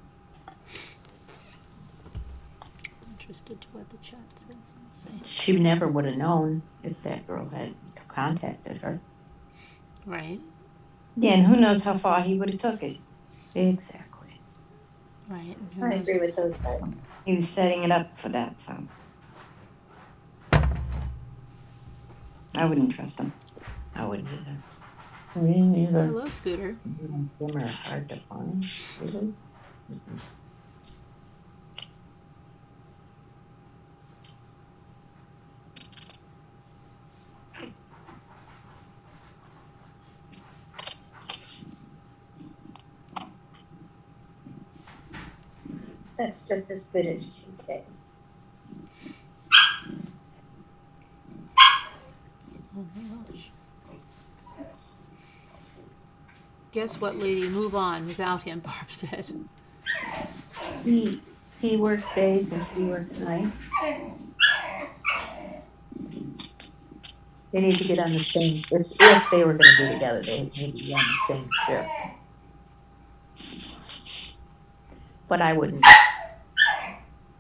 Interested to what the chat says. Let's see. She never would have known if that girl had contacted her. Right, Yeah, and who knows how far he would have took it. Exactly. right. I agree with those guys. He was setting it up for that, so. I wouldn't trust him. I wouldn't either. Me neither. Hello, Scooter. Them are hard to find. Really? Mm-mm. That's just as good as she did. Oh my gosh. Guess what, lady? Move on without him, Barb said. He works days and she works nights. They need to get on the same, if they were gonna be together, they need to be on the same shift. But I wouldn't.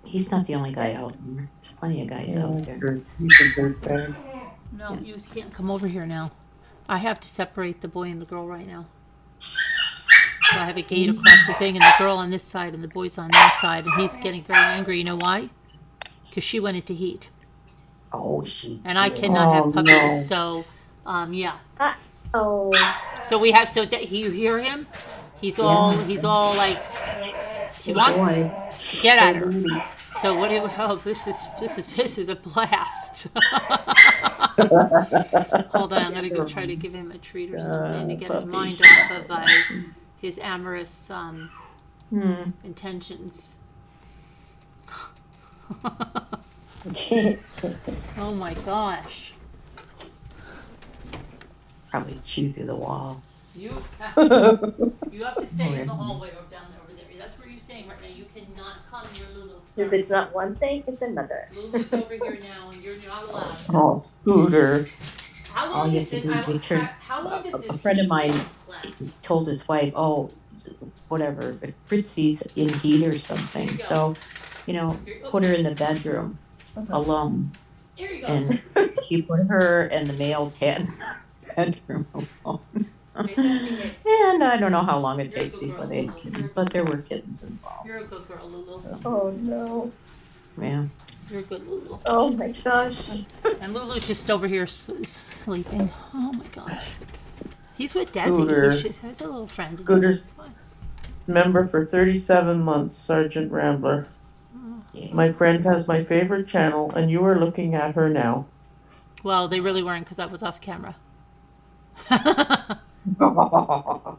He's not the only guy out there. There's plenty of guys out there. He's a dirtbag. No, you can't come over here now. I have to separate the boy and the girl right now. So I have a gate across the thing, and the girl on this side and the boy's on that side, and he's getting very angry. You know why? Because she went into heat. Oh, she And I did. cannot Oh, have puppies, no. so, yeah. Oh, So we have, so that, you hear him? He's all like He wants boy. to get at her. moody. So what do you, oh, this is a blast. Hold on, I'm gonna go try to give him a treat or something to get his puppy. mind off of his amorous intentions. Oh my gosh. Probably chew through the wall. You have to stay in the hallway or down there over there. That's where you're staying right now. You cannot come near Lulu. If Sorry. it's not one thing, it's another. Lulu's over here now, and you're not allowed. Oh, Scooter. How All long you does have to this? do is turn. How long does A this? friend of heat mine last? told his wife, "Oh, whatever, but Fritzy's in heat or something." Here you go. So, put her in the bedroom alone, Here you go. and he put her in the male bedroom alone. Right there, behave. And I don't know how long it You're a takes good before girl, they Lulu. had kittens, but there were kittens involved. You're a good girl, Lulu. So, Oh no. yeah. You're a good Lulu. Oh my gosh. And Lulu's just over here sleeping. Oh my gosh. He's with Desi. Scooter. He has a little friend. Scooter's It's fine. member for 37 months, Sergeant Rambler. Yeah. My friend has my favorite channel, and you are looking at her now. Well, they really weren't because I was off camera.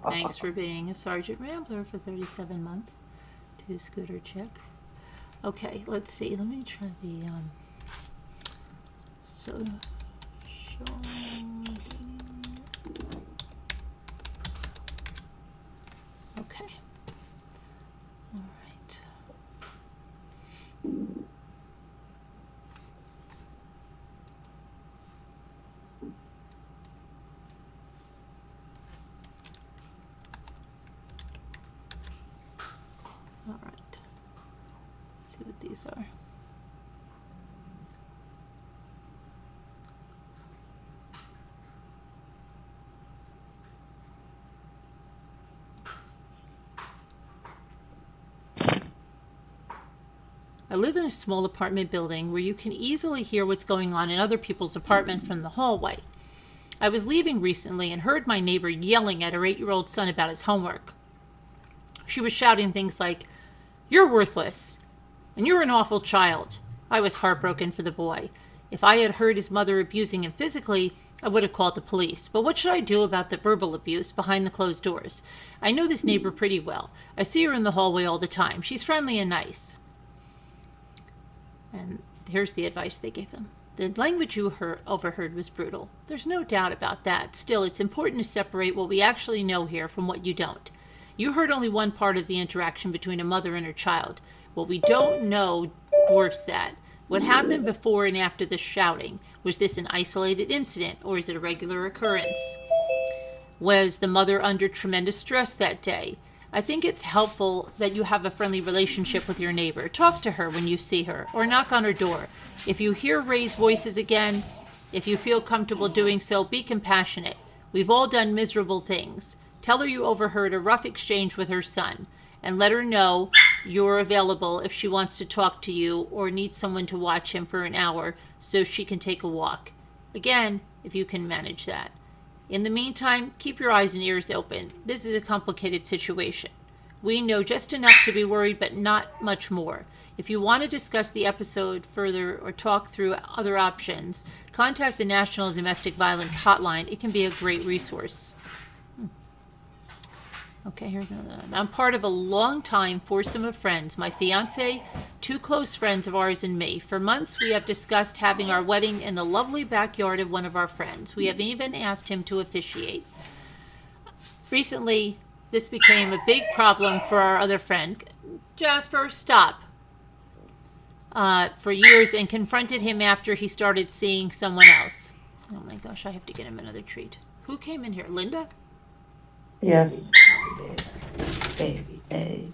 Thanks for being a Sergeant Rambler for 37 months. To Scooter check. Okay, let's see. Let me try the okay. All right. All right. Let's see what these are. I live in a small apartment building where you can easily hear what's going on in other people's apartment from the hallway. I was leaving recently and heard my neighbor yelling at her 8-year-old son about his homework. She was shouting things like, "You're worthless," and "You're an awful child." I was heartbroken for the boy. If I had heard his mother abusing him physically, I would have called the police. But what should I do about the verbal abuse behind the closed doors? I know this neighbor pretty well. I see her in the hallway all the time. She's friendly and nice. And here's the advice they gave them. The language you overheard was brutal. There's no doubt about that. Still, it's important to separate what we actually know here from what you don't. You heard only one part of the interaction between a mother and her child. What we don't know dwarfs that. What happened before and after the shouting? Was this an isolated incident, or is it a regular occurrence? Was the mother under tremendous stress that day? I think it's helpful that you have a friendly relationship with your neighbor. Talk to her when you see her, or knock on her door. If you hear raised voices again, if you feel comfortable doing so, be compassionate. We've all done miserable things. Tell her you overheard a rough exchange with her son, and let her know you're available if she wants to talk to you or needs someone to watch him for an hour so she can take a walk. Again, if you can manage that. In the meantime, keep your eyes and ears open. This is a complicated situation. We know just enough to be worried, but not much more. If you want to discuss the episode further or talk through other options, contact the National Domestic Violence Hotline. It can be a great resource. Okay, here's another one. I'm part of a long-time foursome of friends. My fiancé, 2 close friends of ours, and me. For months, we have discussed having our wedding in the lovely backyard of one of our friends. We have even asked him to officiate. Recently, this became a big problem for our other friend. Jasper, stop. For years, and confronted him after he started seeing someone else. Oh my gosh, I have to get him another treat. Who came in here? Linda? Yes. Baby. Let's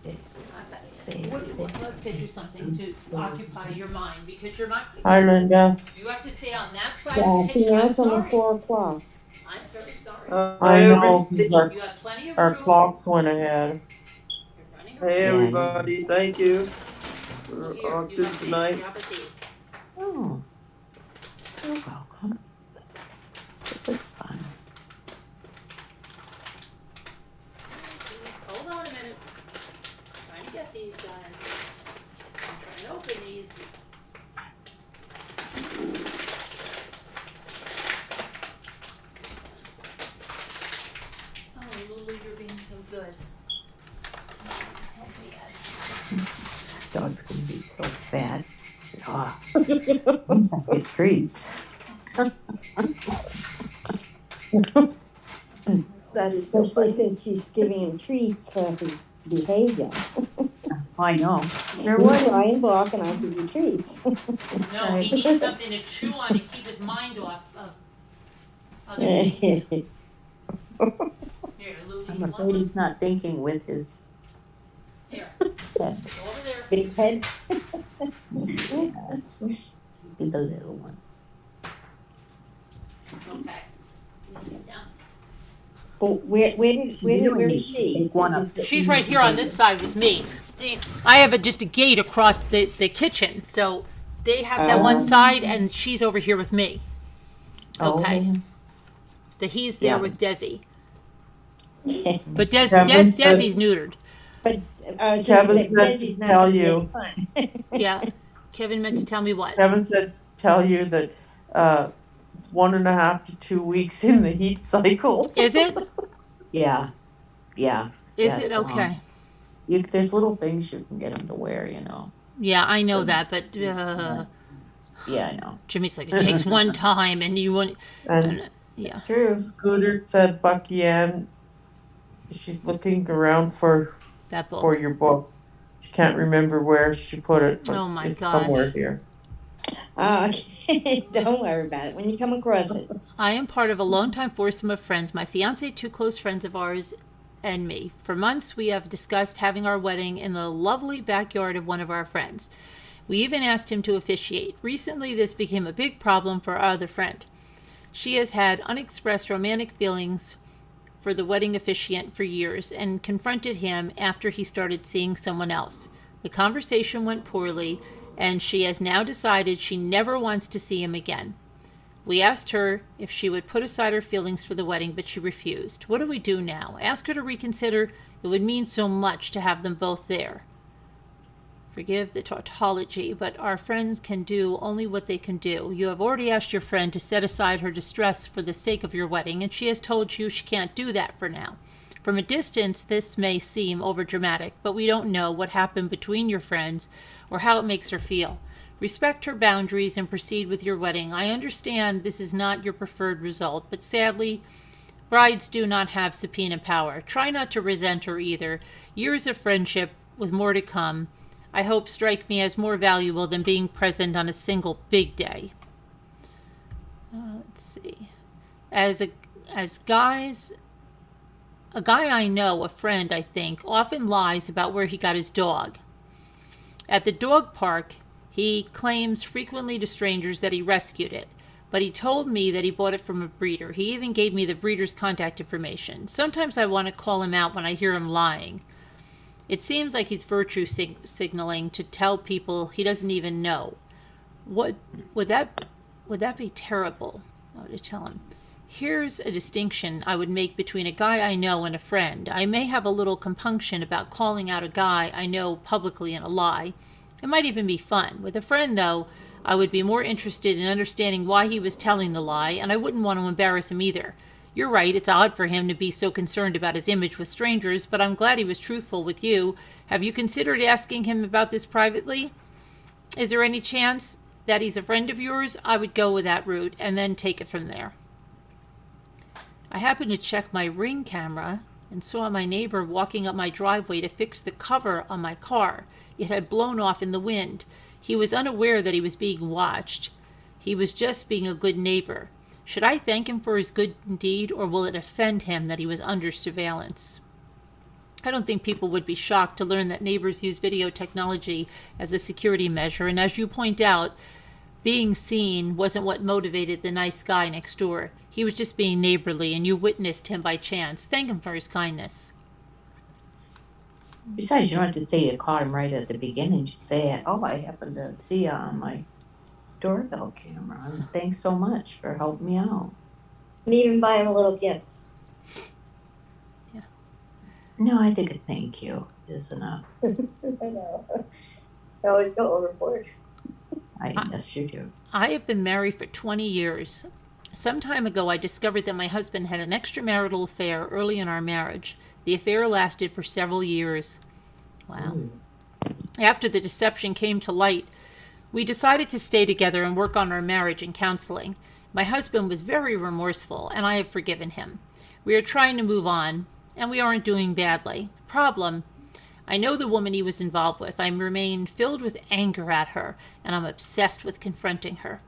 get you something to occupy your mind because you're not. Hi, Linda. You have to stay on that side Yeah, of the kitchen. I'm it's almost sorry. 4 o'clock. I'm very sorry. I know, 'cause You have plenty of our room. clocks went ahead. You're running Hey around. everybody, thank you Well, for here, on you to have these. tonight. You have these. Oh, you're welcome. It was fun. Hold on a minute. Trying to get these done. Dog's gonna be so fat. I said, oh, once I get treats. That is so Especially funny. since she's giving him treats for his behavior. I know. There You was cry and bark and I'll give you treats. No, right. he needs something to chew on to keep his mind off of other things. Here, Lou, I'm you want afraid one? he's not thinking with his Here, head. go over there. Big head. Be the little one. Okay. Down. But where is she? Take one up. She's right here on this side with me. See, I have just a gate across the kitchen, so they have that one side, and she's over here with me. Okay. He's there Yeah. with Desi. But Kevin said- Desi's neutered. But Kevin said Desi's to not tell gonna you. be fun. Yeah. Kevin meant to tell me what? Kevin said tell you that it's 1.5 to 2 weeks in the heat cycle. Is it? Yeah. Yeah. Is That's it? Okay. There's little things you can get him to wear, you know. Yeah, I know that, but Yeah, I know. Jimmy's like, it takes one time, and you want. And Yeah. It's true. Scooter said Bucky Ann, she's looking around for That book. your book. She can't remember where she put it, but Oh my it's gosh. somewhere here. Okay. Don't worry about it. When you come across it. I am part of a longtime foursome of friends, my fiance, two close friends of ours, and me. For months, we have discussed having our wedding in the lovely backyard of one of our friends. We even asked him to officiate. Recently, this became a big problem for our other friend. She has had unexpressed romantic feelings for the wedding officiant for years and confronted him after he started seeing someone else. The conversation went poorly, and she has now decided she never wants to see him again. We asked her if she would put aside her feelings for the wedding, but she refused. What do we do now? Ask her to reconsider. It would mean so much to have them both there. Forgive the tautology, but our friends can do only what they can do. You have already asked your friend to set aside her distress for the sake of your wedding, and she has told you she can't do that for now. From a distance, this may seem overdramatic, but we don't know what happened between your friends or how it makes her feel. Respect her boundaries and proceed with your wedding. I understand this is not your preferred result, but sadly, brides do not have subpoena power. Try not to resent her either. Years of friendship with more to come, I hope, strike me as more valuable than being present on a single big day. Let's see. As guys, a guy I know, a friend I think, often lies about where he got his dog. At the dog park, he claims frequently to strangers that he rescued it, but he told me that he bought it from a breeder. He even gave me the breeder's contact information. Sometimes I want to call him out when I hear him lying. It seems like he's virtue signaling to tell people he doesn't even know. What would that be terrible? I would tell him. Here's a distinction I would make between a guy I know and a friend. I may have a little compunction about calling out a guy I know publicly in a lie. It might even be fun. With a friend, though, I would be more interested in understanding why he was telling the lie, and I wouldn't want to embarrass him either. You're right, it's odd for him to be so concerned about his image with strangers, but I'm glad he was truthful with you. Have you considered asking him about this privately? Is there any chance that he's a friend of yours? I would go with that route and then take it from there. I happened to check my Ring camera and saw my neighbor walking up my driveway to fix the cover on my car. It had blown off in the wind. He was unaware that he was being watched. He was just being a good neighbor. Should I thank him for his good deed, or will it offend him that he was under surveillance? I don't think people would be shocked to learn that neighbors use video technology as a security measure, and as you point out, being seen wasn't what motivated the nice guy next door. He was just being neighborly, and you witnessed him by chance. Thank him for his kindness. Besides, you don't have to say you caught him right at the beginning. Just say, oh, I happened to see you on my doorbell camera, and thanks so much for helping me out. And even buy him a little gift. No, I think a thank you is enough. I know. I always go overboard. Yes, you do. I have been married for 20 years. Some time ago, I discovered that my husband had an extramarital affair early in our marriage. The affair lasted for several years. Wow. After the deception came to light, we decided to stay together and work on our marriage and counseling. My husband was very remorseful, and I have forgiven him. We are trying to move on, and we aren't doing badly. Problem, I know the woman he was involved with. I remain filled with anger at her, and I'm obsessed with confronting her.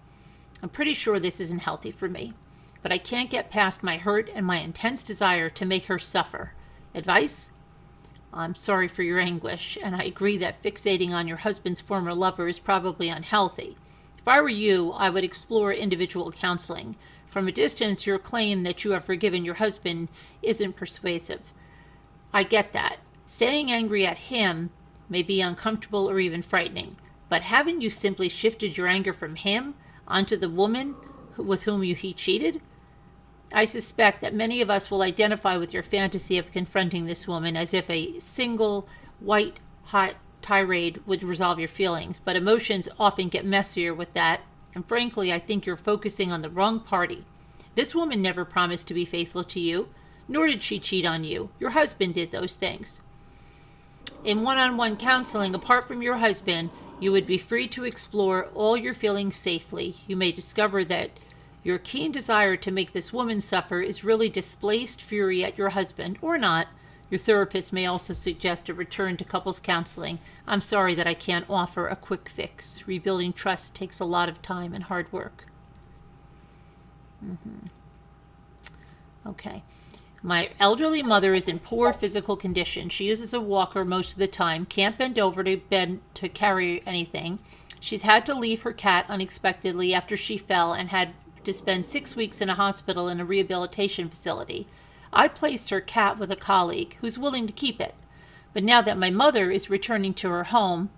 I'm pretty sure this isn't healthy for me, but I can't get past my hurt and my intense desire to make her suffer. Advice? I'm sorry for your anguish, and I agree that fixating on your husband's former lover is probably unhealthy. If I were you, I would explore individual counseling. From a distance, your claim that you have forgiven your husband isn't persuasive. I get that. Staying angry at him may be uncomfortable or even frightening, but haven't you simply shifted your anger from him onto the woman with whom he cheated? I suspect that many of us will identify with your fantasy of confronting this woman as if a single white-hot tirade would resolve your feelings, but emotions often get messier with that, and frankly, I think you're focusing on the wrong party. This woman never promised to be faithful to you, nor did she cheat on you. Your husband did those things. In one-on-one counseling, apart from your husband, you would be free to explore all your feelings safely. You may discover that your keen desire to make this woman suffer is really displaced fury at your husband, or not. Your therapist may also suggest a return to couples counseling. I'm sorry that I can't offer a quick fix. Rebuilding trust takes a lot of time and hard work. Okay. My elderly mother is in poor physical condition. She uses a walker most of the time, can't bend over to carry anything. She's had to leave her cat unexpectedly after she fell and had to spend 6 weeks in a hospital in a rehabilitation facility. I placed her cat with a colleague who's willing to keep it. But now that my mother is returning to her home,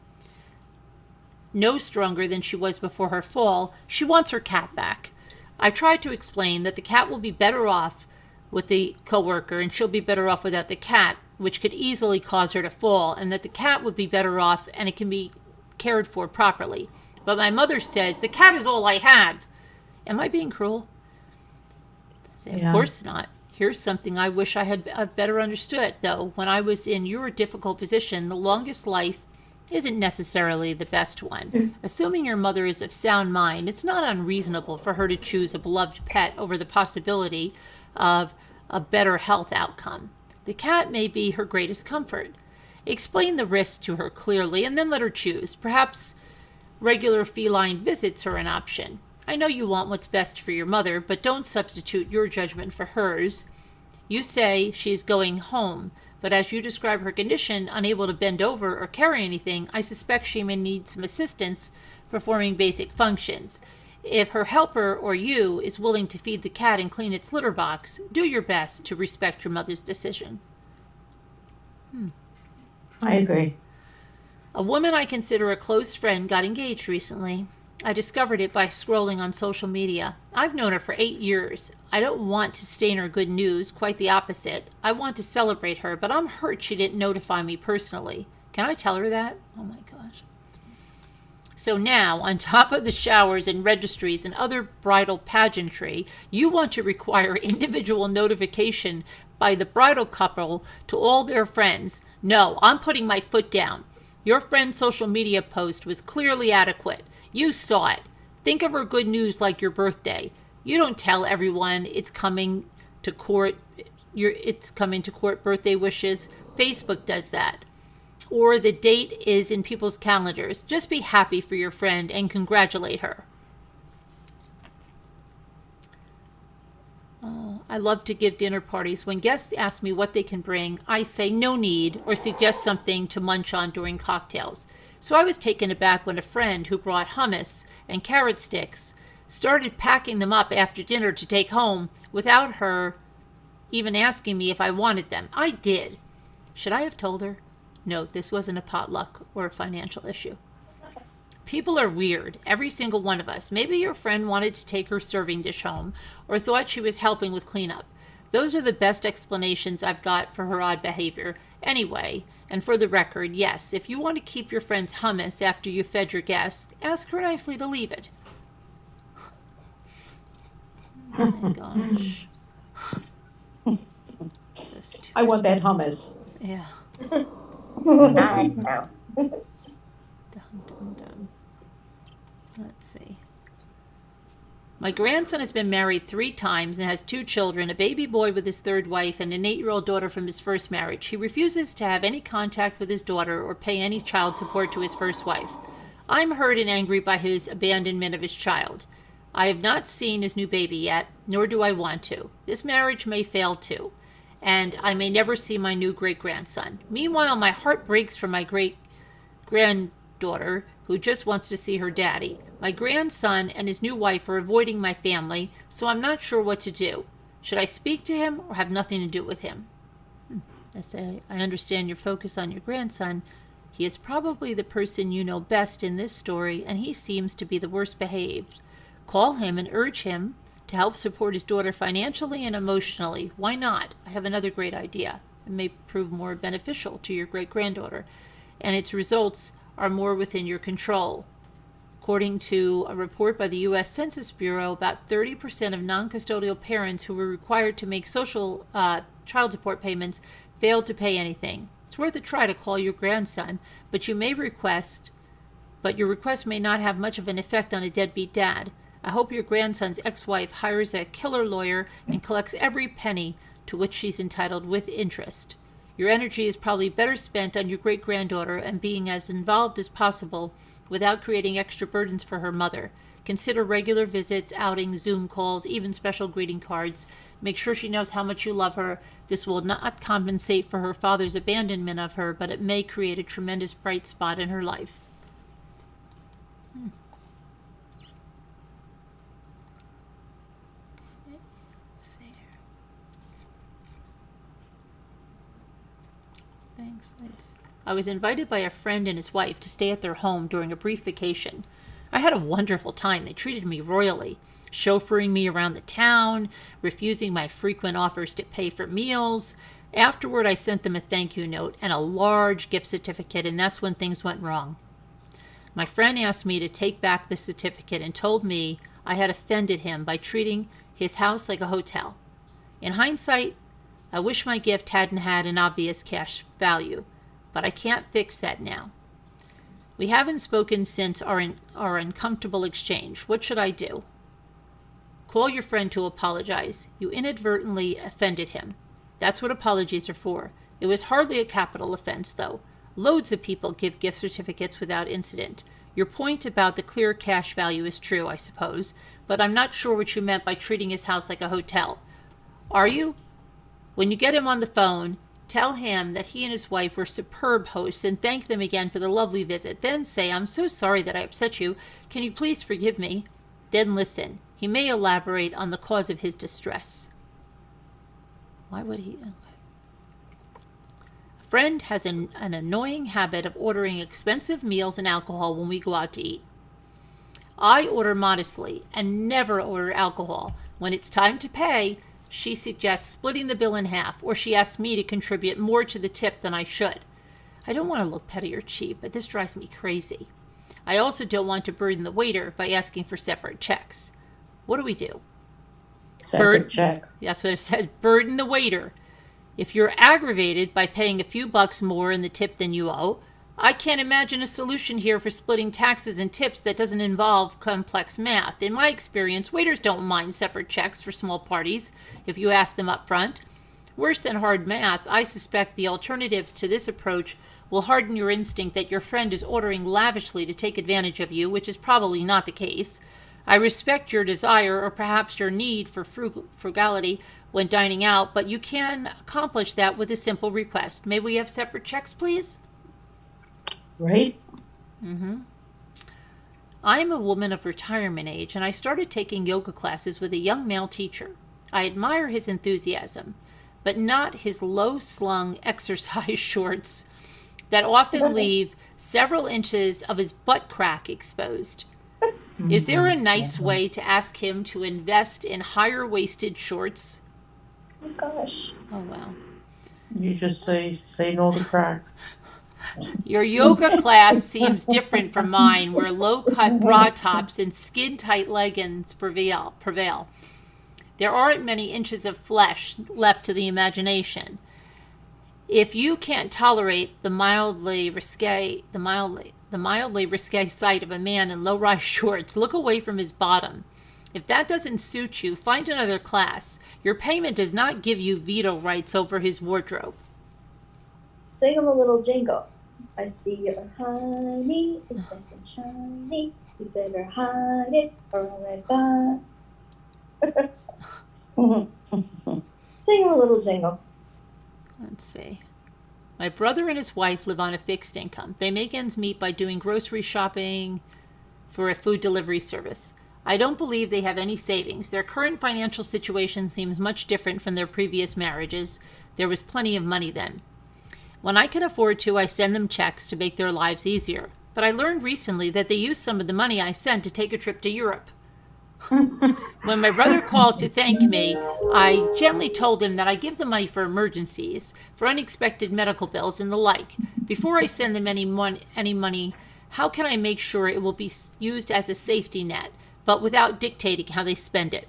no stronger than she was before her fall, she wants her cat back. I tried to explain that the cat will be better off with the coworker and she'll be better off without the cat, which could easily cause her to fall, and that the cat would be better off and it can be cared for properly. But my mother says, the cat is all I have. Am I being cruel? Of course not. Here's something I wish I had better understood, though. When I was in your difficult position, the longest life isn't necessarily the best one. Assuming your mother is of sound mind, it's not unreasonable for her to choose a beloved pet over the possibility of a better health outcome. The cat may be her greatest comfort. Explain the risks to her clearly and then let her choose. Perhaps regular feline visits are an option. I know you want what's best for your mother, but don't substitute your judgment for hers. You say she's going home, but as you describe her condition, unable to bend over or carry anything, I suspect she may need some assistance performing basic functions. If her helper or you is willing to feed the cat and clean its litter box, do your best to respect your mother's decision. I agree. A woman I consider a close friend got engaged recently. I discovered it by scrolling on social media. I've known her for 8 years. I don't want to stain her good news, quite the opposite. I want to celebrate her, but I'm hurt she didn't notify me personally. Can I tell her that? Oh my gosh. So now, on top of the showers and registries and other bridal pageantry, you want to require individual notification by the bridal couple to all their friends. No, I'm putting my foot down. Your friend's social media post was clearly adequate. You saw it. Think of her good news like your birthday. You don't tell everyone it's coming to court birthday wishes. Facebook does that. Or the date is in people's calendars. Just be happy for your friend and congratulate her. I love to give dinner parties. When guests ask me what they can bring, I say no need or suggest something to munch on during cocktails. So I was taken aback when a friend who brought hummus and carrot sticks started packing them up after dinner to take home without her even asking me if I wanted them. I did. Should I have told her? No, this wasn't a potluck or a financial issue. People are weird, every single one of us. Maybe your friend wanted to take her serving dish home or thought she was helping with cleanup. Those are the best explanations I've got for her odd behavior. Anyway, and for the record, yes, if you want to keep your friend's hummus after you fed your guests, ask her nicely to leave it. Oh my gosh. So stupid. I want that hummus. Yeah. I know. Let's see. My grandson has been married 3 times and has 2 children, a baby boy with his 3rd wife and an 8-year-old daughter from his first marriage. He refuses to have any contact with his daughter or pay any child support to his first wife. I'm hurt and angry by his abandonment of his child. I have not seen his new baby yet, nor do I want to. This marriage may fail too, and I may never see my new great-grandson. Meanwhile, my heart breaks for my great-granddaughter, who just wants to see her daddy. My grandson and his new wife are avoiding my family, so I'm not sure what to do. Should I speak to him or have nothing to do with him? I say, I understand your focus on your grandson. He is probably the person you know best in this story, and he seems to be the worst behaved. Call him and urge him to help support his daughter financially and emotionally. Why not? I have another great idea. It may prove more beneficial to your great-granddaughter, and its results are more within your control. According to a report by the U.S. Census Bureau, about 30% of non-custodial parents who were required to make social child support payments failed to pay anything. It's worth a try to call your grandson, but your request may not have much of an effect on a deadbeat dad. I hope your grandson's ex-wife hires a killer lawyer and collects every penny to which she's entitled with interest. Your energy is probably better spent on your great-granddaughter and being as involved as possible without creating extra burdens for her mother. Consider regular visits, outings, Zoom calls, even special greeting cards. Make sure she knows how much you love her. This will not compensate for her father's abandonment of her, but it may create a tremendous bright spot in her life. Let's see here. Thanks, Liz. I was invited by a friend and his wife to stay at their home during a brief vacation. I had a wonderful time. They treated me royally, chauffeuring me around the town, refusing my frequent offers to pay for meals. Afterward, I sent them a thank you note and a large gift certificate, and that's when things went wrong. My friend asked me to take back the certificate and told me I had offended him by treating his house like a hotel. In hindsight, I wish my gift hadn't had an obvious cash value, but I can't fix that now. We haven't spoken since our uncomfortable exchange. What should I do? Call your friend to apologize. You inadvertently offended him. That's what apologies are for. It was hardly a capital offense, though. Loads of people give gift certificates without incident. Your point about the clear cash value is true, I suppose, but I'm not sure what you meant by treating his house like a hotel. Are you? When you get him on the phone, tell him that he and his wife were superb hosts and thank them again for the lovely visit. Then say, I'm so sorry that I upset you. Can you please forgive me? Then listen. He may elaborate on the cause of his distress. Why would he? A friend has an annoying habit of ordering expensive meals and alcohol when we go out to eat. I order modestly and never order alcohol. When it's time to pay, she suggests splitting the bill in half, or she asks me to contribute more to the tip than I should. I don't want to look petty or cheap, but this drives me crazy. I also don't want to burden the waiter by asking for separate checks. What do we do? Separate checks. That's what it says. Burden the waiter. If you're aggravated by paying a few bucks more in the tip than you owe, I can't imagine a solution here for splitting taxes and tips that doesn't involve complex math. In my experience, waiters don't mind separate checks for small parties if you ask them up front. Worse than hard math, I suspect the alternative to this approach will harden your instinct that your friend is ordering lavishly to take advantage of you, which is probably not the case. I respect your desire or perhaps your need for frugality when dining out, but you can accomplish that with a simple request. May we have separate checks, please? Right? I am a woman of retirement age, and I started taking yoga classes with a young male teacher. I admire his enthusiasm, but not his low-slung exercise shorts that often leave several inches of his butt crack exposed. Is there a nice way to ask him to invest in higher-waisted shorts? Oh gosh. Oh, wow. You just say no to crack. Your yoga class seems different from mine, where low-cut bra tops and skin-tight leggings prevail. There aren't many inches of flesh left to the imagination. If you can't tolerate the mildly the mildly risque sight of a man in low-rise shorts, look away from his bottom. If that doesn't suit you, find another class. Your payment does not give you veto rights over his wardrobe. Sing him a little jingle. I see your honey, it's nice and shiny. You better hide it or I'll let by. Sing him a little jingle. Let's see. My brother and his wife live on a fixed income. They make ends meet by doing grocery shopping for a food delivery service. I don't believe they have any savings. Their current financial situation seems much different from their previous marriages. There was plenty of money then. When I can afford to, I send them checks to make their lives easier. But I learned recently that they used some of the money I sent to take a trip to Europe. When my brother called to thank me, I gently told him that I give the money for emergencies, for unexpected medical bills and the like. Before I send them any money, how can I make sure it will be used as a safety net, but without dictating how they spend it?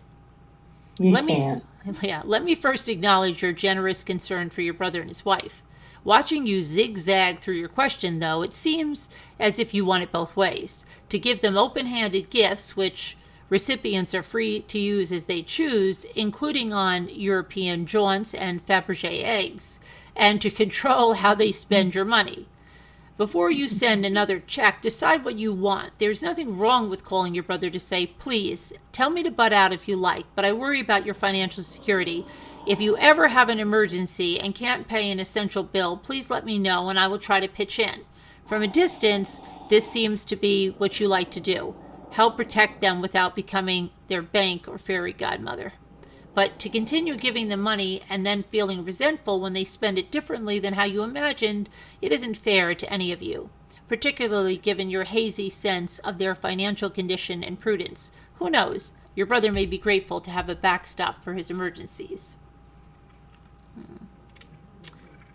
Let me first acknowledge your generous concern for your brother and his wife. Watching you zigzag through your question, though, it seems as if you want it both ways. To give them open-handed gifts, which recipients are free to use as they choose, including on European jaunts and Fabergé eggs, and to control how they spend your money. Before you send another check, decide what you want. There's nothing wrong with calling your brother to say, please, tell me to butt out if you like, but I worry about your financial security. If you ever have an emergency and can't pay an essential bill, please let me know and I will try to pitch in. From a distance, this seems to be what you like to do. Help protect them without becoming their bank or fairy godmother. But to continue giving them money and then feeling resentful when they spend it differently than how you imagined, it isn't fair to any of you, particularly given your hazy sense of their financial condition and prudence. Who knows? Your brother may be grateful to have a backstop for his emergencies.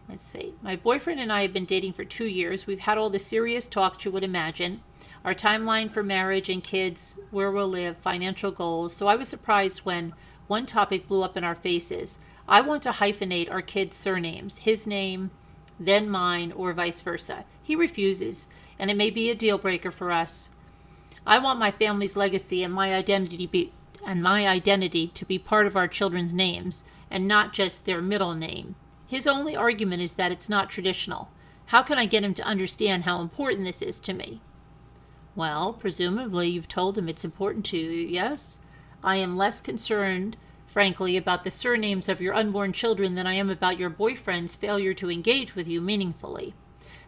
Let's see. My boyfriend and I have been dating for 2 years. We've had all the serious talks you would imagine. Our timeline for marriage and kids, where we'll live, financial goals. So I was surprised when one topic blew up in our faces. I want to hyphenate our kids' surnames, his name, then mine, or vice versa. He refuses, and it may be a deal breaker for us. I want my family's legacy and my identity to be part of our children's names, and not just their middle name. His only argument is that it's not traditional. How can I get him to understand how important this is to me? Well, presumably you've told him it's important to you, yes? I am less concerned, frankly, about the surnames of your unborn children than I am about your boyfriend's failure to engage with you meaningfully.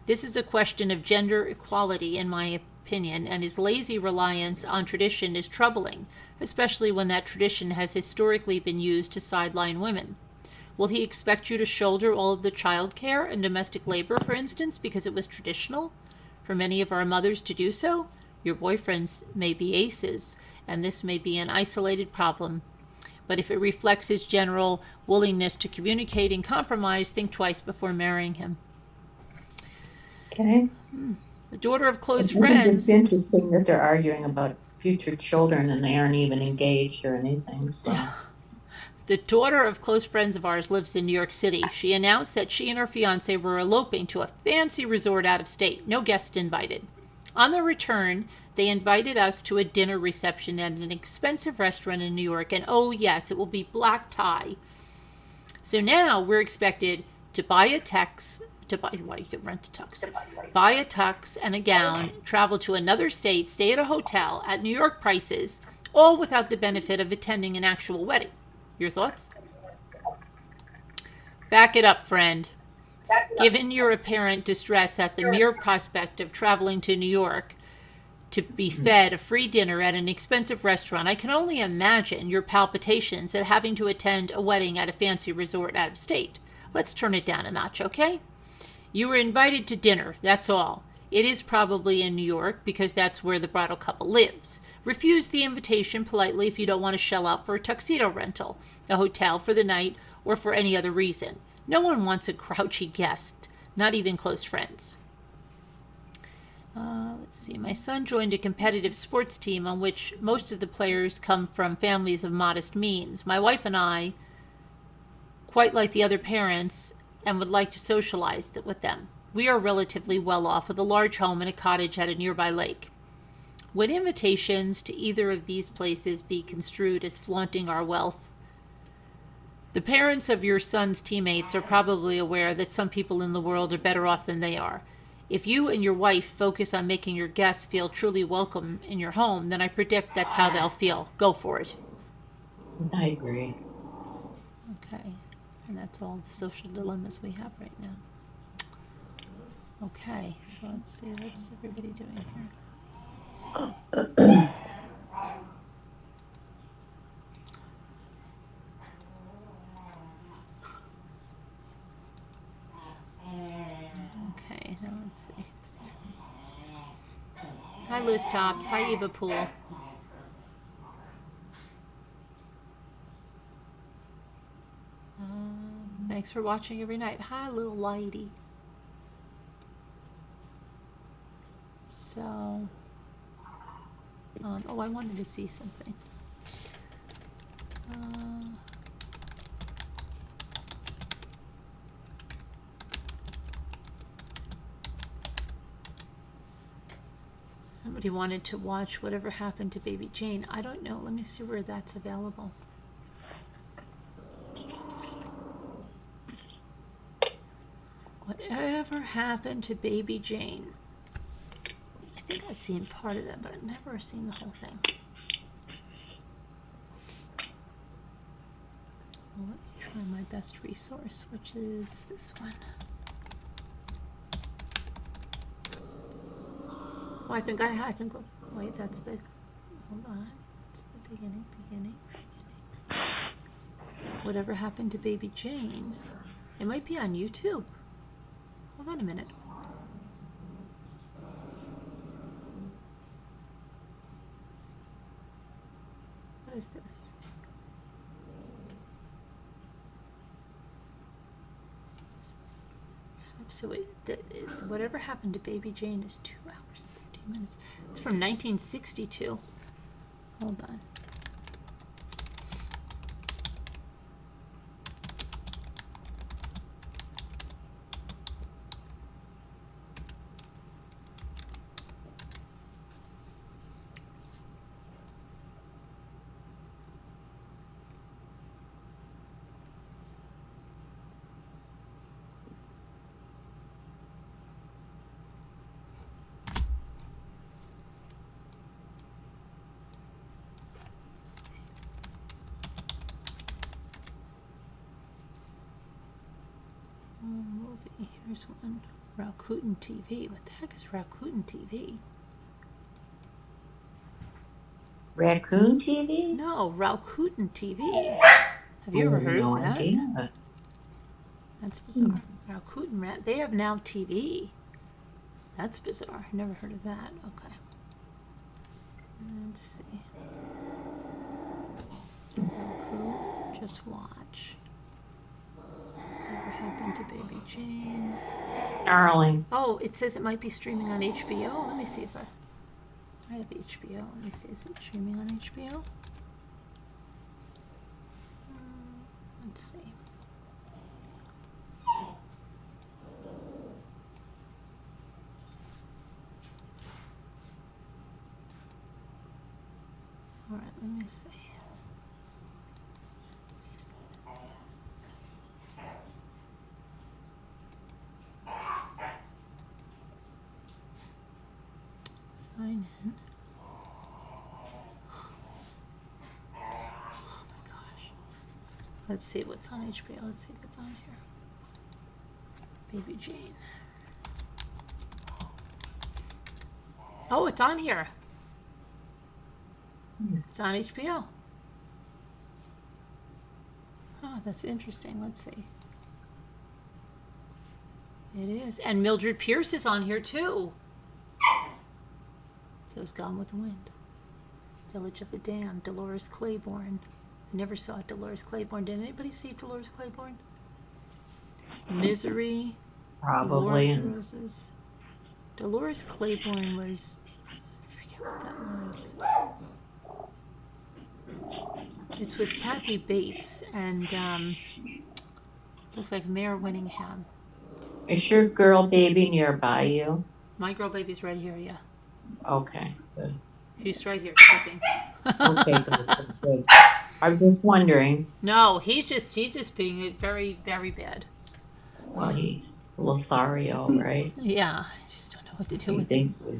This is a question of gender equality, in my opinion, and his lazy reliance on tradition is troubling, especially when that tradition has historically been used to sideline women. Will he expect you to shoulder all of the child care and domestic labor, for instance, because it was traditional for many of our mothers to do so? Your boyfriends may be aces, and this may be an isolated problem. But if it reflects his general willingness to communicate and compromise, think twice before marrying him. Okay. The daughter of close I think friends. it's interesting that they're arguing about future children and they aren't even engaged or anything. So. The daughter of close friends of ours lives in New York City. She announced that she and her fiancé were eloping to a fancy resort out of state. No guests invited. On their return, they invited us to a dinner reception at an expensive restaurant in New York. And oh yes, it will be black tie. So now we're expected to buy a tux, you can rent a tux. Buy a tux and a gown, travel to another state, stay at a hotel at New York prices, all without the benefit of attending an actual wedding. Your thoughts? Back it up, friend. Given your apparent distress at the mere prospect of traveling to New York to be fed a free dinner at an expensive restaurant, I can only imagine your palpitations at having to attend a wedding at a fancy resort out of state. Let's turn it down a notch, okay? You were invited to dinner, that's all. It is probably in New York because that's where the bridal couple lives. Refuse the invitation politely if you don't want to shell out for a tuxedo rental, a hotel for the night, or for any other reason. No one wants a grouchy guest, not even close friends. Let's see. My son joined a competitive sports team on which most of the players come from families of modest means. My wife and I, quite like the other parents, and would like to socialize with them. We are relatively well off with a large home and a cottage at a nearby lake. Would invitations to either of these places be construed as flaunting our wealth? The parents of your son's teammates are probably aware that some people in the world are better off than they are. If you and your wife focus on making your guests feel truly welcome in your home, then I predict that's how they'll feel. Go for it. I agree. Okay. And that's all the social dilemmas we have right now. Okay, so let's see, what's everybody doing here? Okay, now let's see. Hi, Liz Tops. Hi, Eva Poole. Thanks for watching every night. Hi, little lady. So, oh, I wanted to see something. Somebody wanted to watch Whatever Happened to Baby Jane. I don't know. Let me see where that's available. Whatever Happened to Baby Jane. I think I've seen part of that, but I've never seen the whole thing. Well, let me try my best resource, which is this one. Oh, I think, wait, that's the, hold on. It's the beginning. Whatever Happened to Baby Jane. It might be on YouTube. Hold on a minute. What is this? So Whatever Happened to Baby Jane is 2 hours and 13 minutes. It's from 1962. Hold on. Movie. Here's one. Rakuten TV. What the heck is Rakuten TV? Raccoon TV? No, Rakuten TV. Have you ever heard no of that? idea. That's bizarre. Rakuten, they have now TV. That's bizarre. Never heard of that. Okay. Let's see. Roku, just watch. Whatever Happened to Baby Jane? Darling. Oh, it says it might be streaming on HBO. Let me see if I have HBO. Let me see. Is it streaming on HBO? Let's see. All right, let me see. Sign in. Oh my gosh. Let's see what's on HBO. Let's see what's on here. Baby Jane. Oh, it's on here. It's on HBO. Oh, that's interesting. Let's see. It is. And Mildred Pierce is on here too. So it's Gone with the Wind. Village of the Damned. Dolores Claiborne. I never saw Dolores Claiborne. Did anybody see Dolores Claiborne? Misery. Probably. The War of the Roses. Dolores Claiborne was... I forget what that was. It's with Kathy Bates and looks like Mayor Winningham. Is your girl baby nearby you? My girl baby's right here, yeah. Okay, good. He's right here sleeping. Okay, good, good, good. I was just wondering. No, he's just being very, very bad. Well, he's Lothario, right? Yeah, I just don't know what to do He with him. thinks we,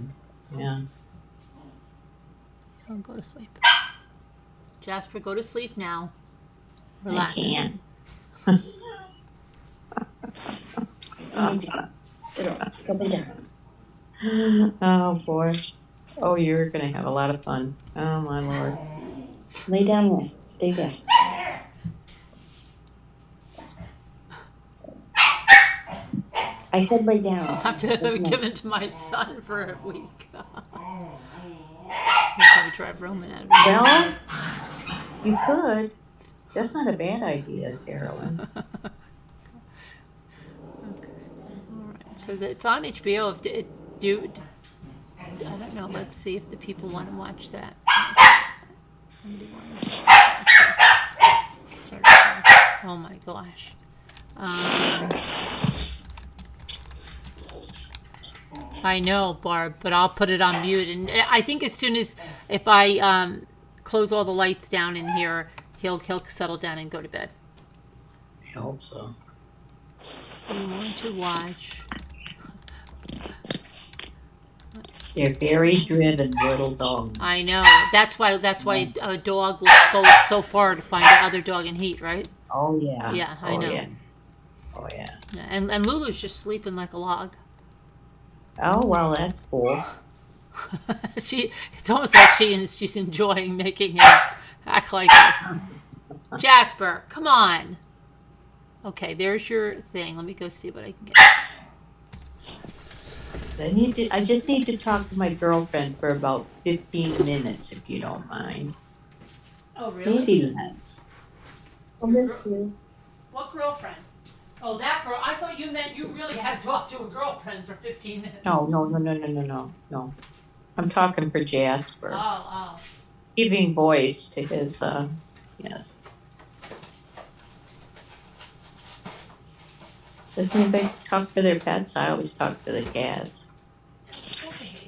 yeah. He'll go to sleep. Jasper, go to sleep now. I Relax. can't. Get up. Go lay down. Oh boy. Oh, you're gonna have a lot of fun. Oh my lord. Lay down there. Stay there. I said lay down. I'll have to give it to my son for a week. He'll probably drive Roman out of it. Well, you could. That's not a bad idea, Carolyn. So it's on HBO. If it, do, I don't know. Let's see if the people want to watch that. Oh my gosh. I know, Barb, but I'll put it on mute. And I think as soon as if I close all the lights down in here, he'll settle down and go to bed. I hope so. We want to watch. They're very driven little dogs. I know. That's why a dog will go so far to find another dog in heat, right? Oh yeah. Yeah, I know. Yeah. Oh yeah. Yeah, and Lulu's just sleeping like a log. Oh well, that's cool. It's almost like she's enjoying making him act like this. Jasper, come on. Okay, there's your thing. Let me go see what I can get. I just need to talk to my girlfriend for about 15 minutes, if you don't mind. Oh, really? Maybe less. I'll miss you. What girlfriend? Oh, that girl. I thought you meant you really had to talk to a girlfriend for 15 minutes. No. I'm talking for Jasper. Oh. Giving voice to his, yes. Does anybody talk to their pets? I always talk to the cats.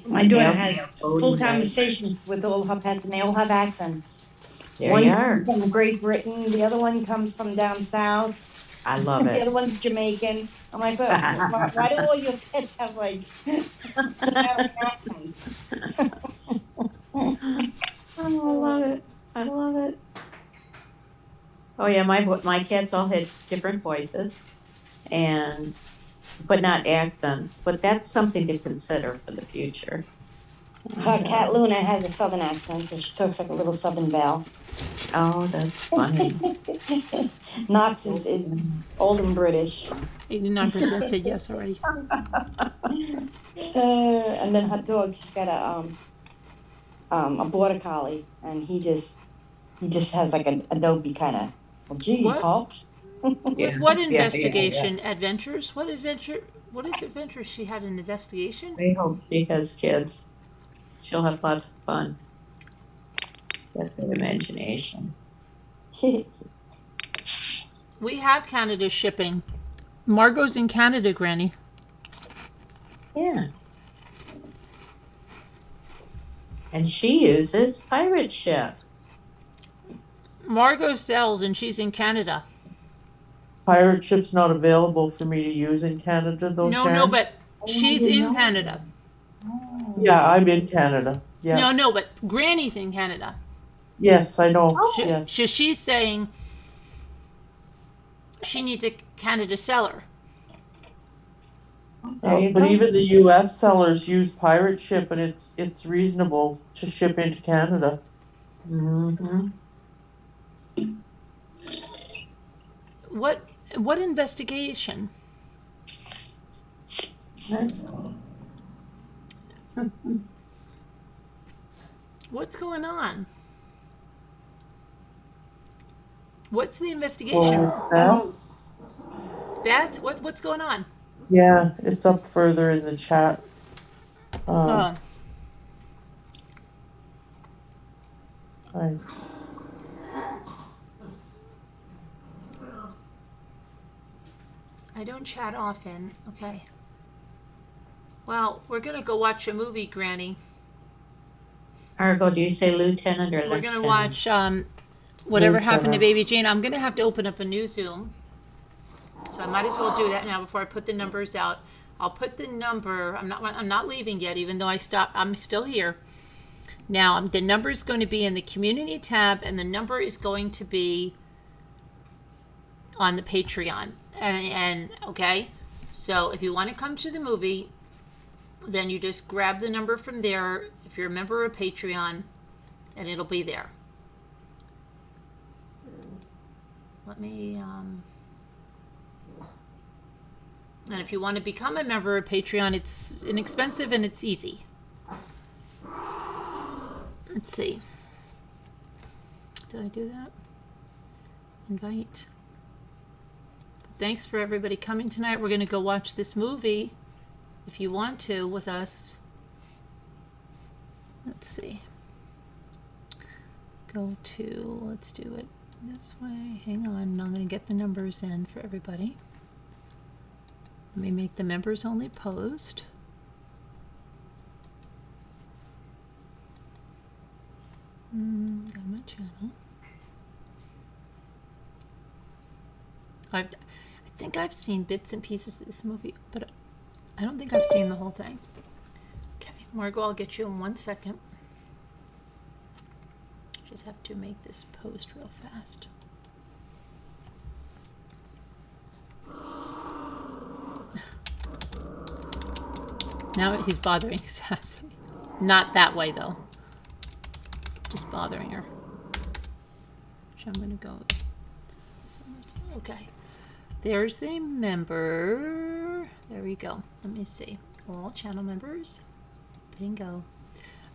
My daughter Yeah. has full conversations with all her pets, and they all have accents. There One you are. comes from Great Britain, the other one comes from down south, I love the it. other one's Jamaican. I'm like, why do all your pets have like accents? Oh, I love it. Oh yeah, my cats all had different voices, but not accents. But that's something to consider for the future. Her cat Luna has a southern accent, so she talks like a little southern belle. Oh, that's funny. Knox is old and British. 89% said yes already. And then her dog, she's got a border collie, and he just has like an Adobe kind of. Well, gee, What? Pop. With what investigation? Adventures? What adventure? What is adventure? She had an investigation? I hope she has kids. She'll have lots of fun. That's her imagination. We have Canada shipping. Margot's in Canada, Granny. Yeah. And she uses pirate ship. Margot sells and she's in Canada. Pirate ship's not available for me to use in Canada, though, No, Sharon. but she's in Canada. Yeah, I'm in Canada. Yeah. No, but Granny's in Canada. Yes, I know. Yes. She's saying she needs a Canada seller. There you But go. even the U.S. sellers use pirate ship, and it's reasonable to ship into Canada. Mm-hmm. What investigation? What's going on? What's the investigation? Beth, what's going on? Yeah, it's up further in the chat. Oh. I- I don't chat often. Okay. Well, we're gonna go watch a movie, Granny. Margot, do you say lieutenant or We're lieutenant? gonna watch whatever happened to Lieutenant. Baby Jane. I'm gonna have to open up a new Zoom, so I might as well do that now before I put the numbers out. I'll put the number. I'm not leaving yet, even though I'm still here. Now the number is going to be in the community tab, and the number is going to be on the Patreon. And okay, so if you want to come to the movie, then you just grab the number from there. If you're a member of Patreon, and it'll be there. Let me. And if you want to become a member of Patreon, it's inexpensive and it's easy. Let's see. Did I do that? Invite. Thanks for everybody coming tonight. We're going to go watch this movie if you want to with us. Let's see. Go to, let's do it this way. Hang on. I'm going to get the numbers in for everybody. Let me make the members only post. Go to my channel. I think I've seen bits and pieces of this movie, but I don't think I've seen the whole thing. Okay, Margot, I'll get you in 1 second. Just have to make this post real fast. Now he's bothering Sassy. Not that way, though. Just bothering her. Which I'm going to go... Okay. There's the member. There we go. Let me see. All channel members. Bingo.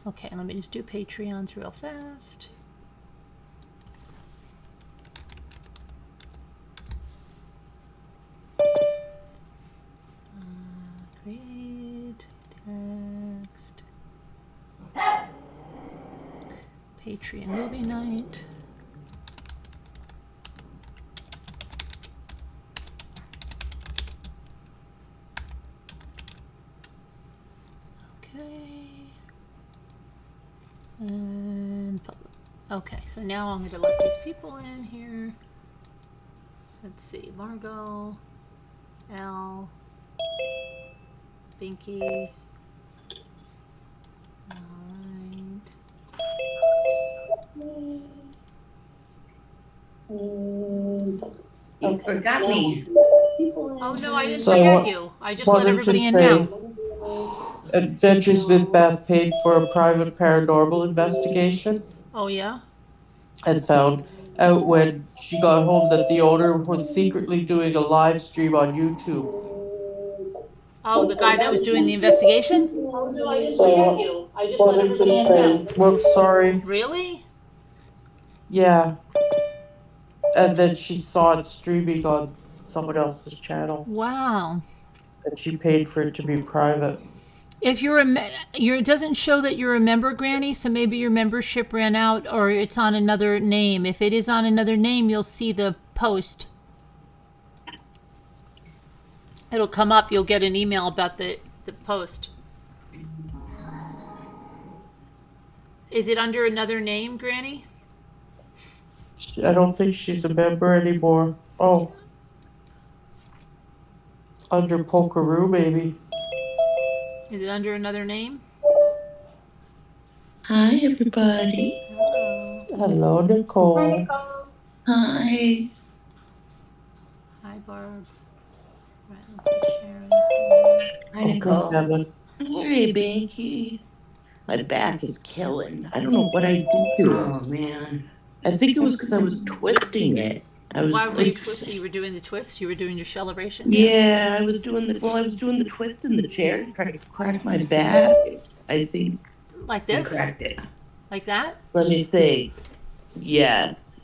Okay, let me just do Patreons real fast. Create text. Patreon movie night. Okay. And public. Okay, so now I'm going to let these people in here. Let's see. Margot. Al. Binky. Alright. You forgot me. Oh no, I didn't So forget what- you. I just let wanted to everybody in say- now. Adventures with Beth paid for a private paranormal investigation Oh yeah? and found out when she got home that the owner was secretly doing a live stream on YouTube. Oh, the guy that was doing the investigation? Oh, no, I didn't forget you. I just let Wanted to everybody in say, now. whoops, sorry. Really? Yeah. And then she saw it streaming on someone else's channel, Wow. and she paid for it to be private. If you're it doesn't show that you're a member, Granny, so maybe your membership ran out or it's on another name. If it is on another name, you'll see the post. It'll come up. You'll get an email about the post. Is it under another name, Granny? I don't think she's a member anymore. Oh. Under Pokeroo, maybe. Is it under another name? Hi, everybody. Hello. Hello, Nicole. Hi, Nicole. Hi. Hi, Barb. Right, let's see, Sharon. Hi, Nicole. Kevin. Hey, Binky. My back is killing. I don't know what I did to it. Oh, man. I think it was because I was twisting it. I was Why were you like, twisting? You were doing the twist? You were doing your celebration dance? yeah, I was doing the twist in the chair to try to crack my back. I think Like I this? cracked it. Like that? Let me see. Yes.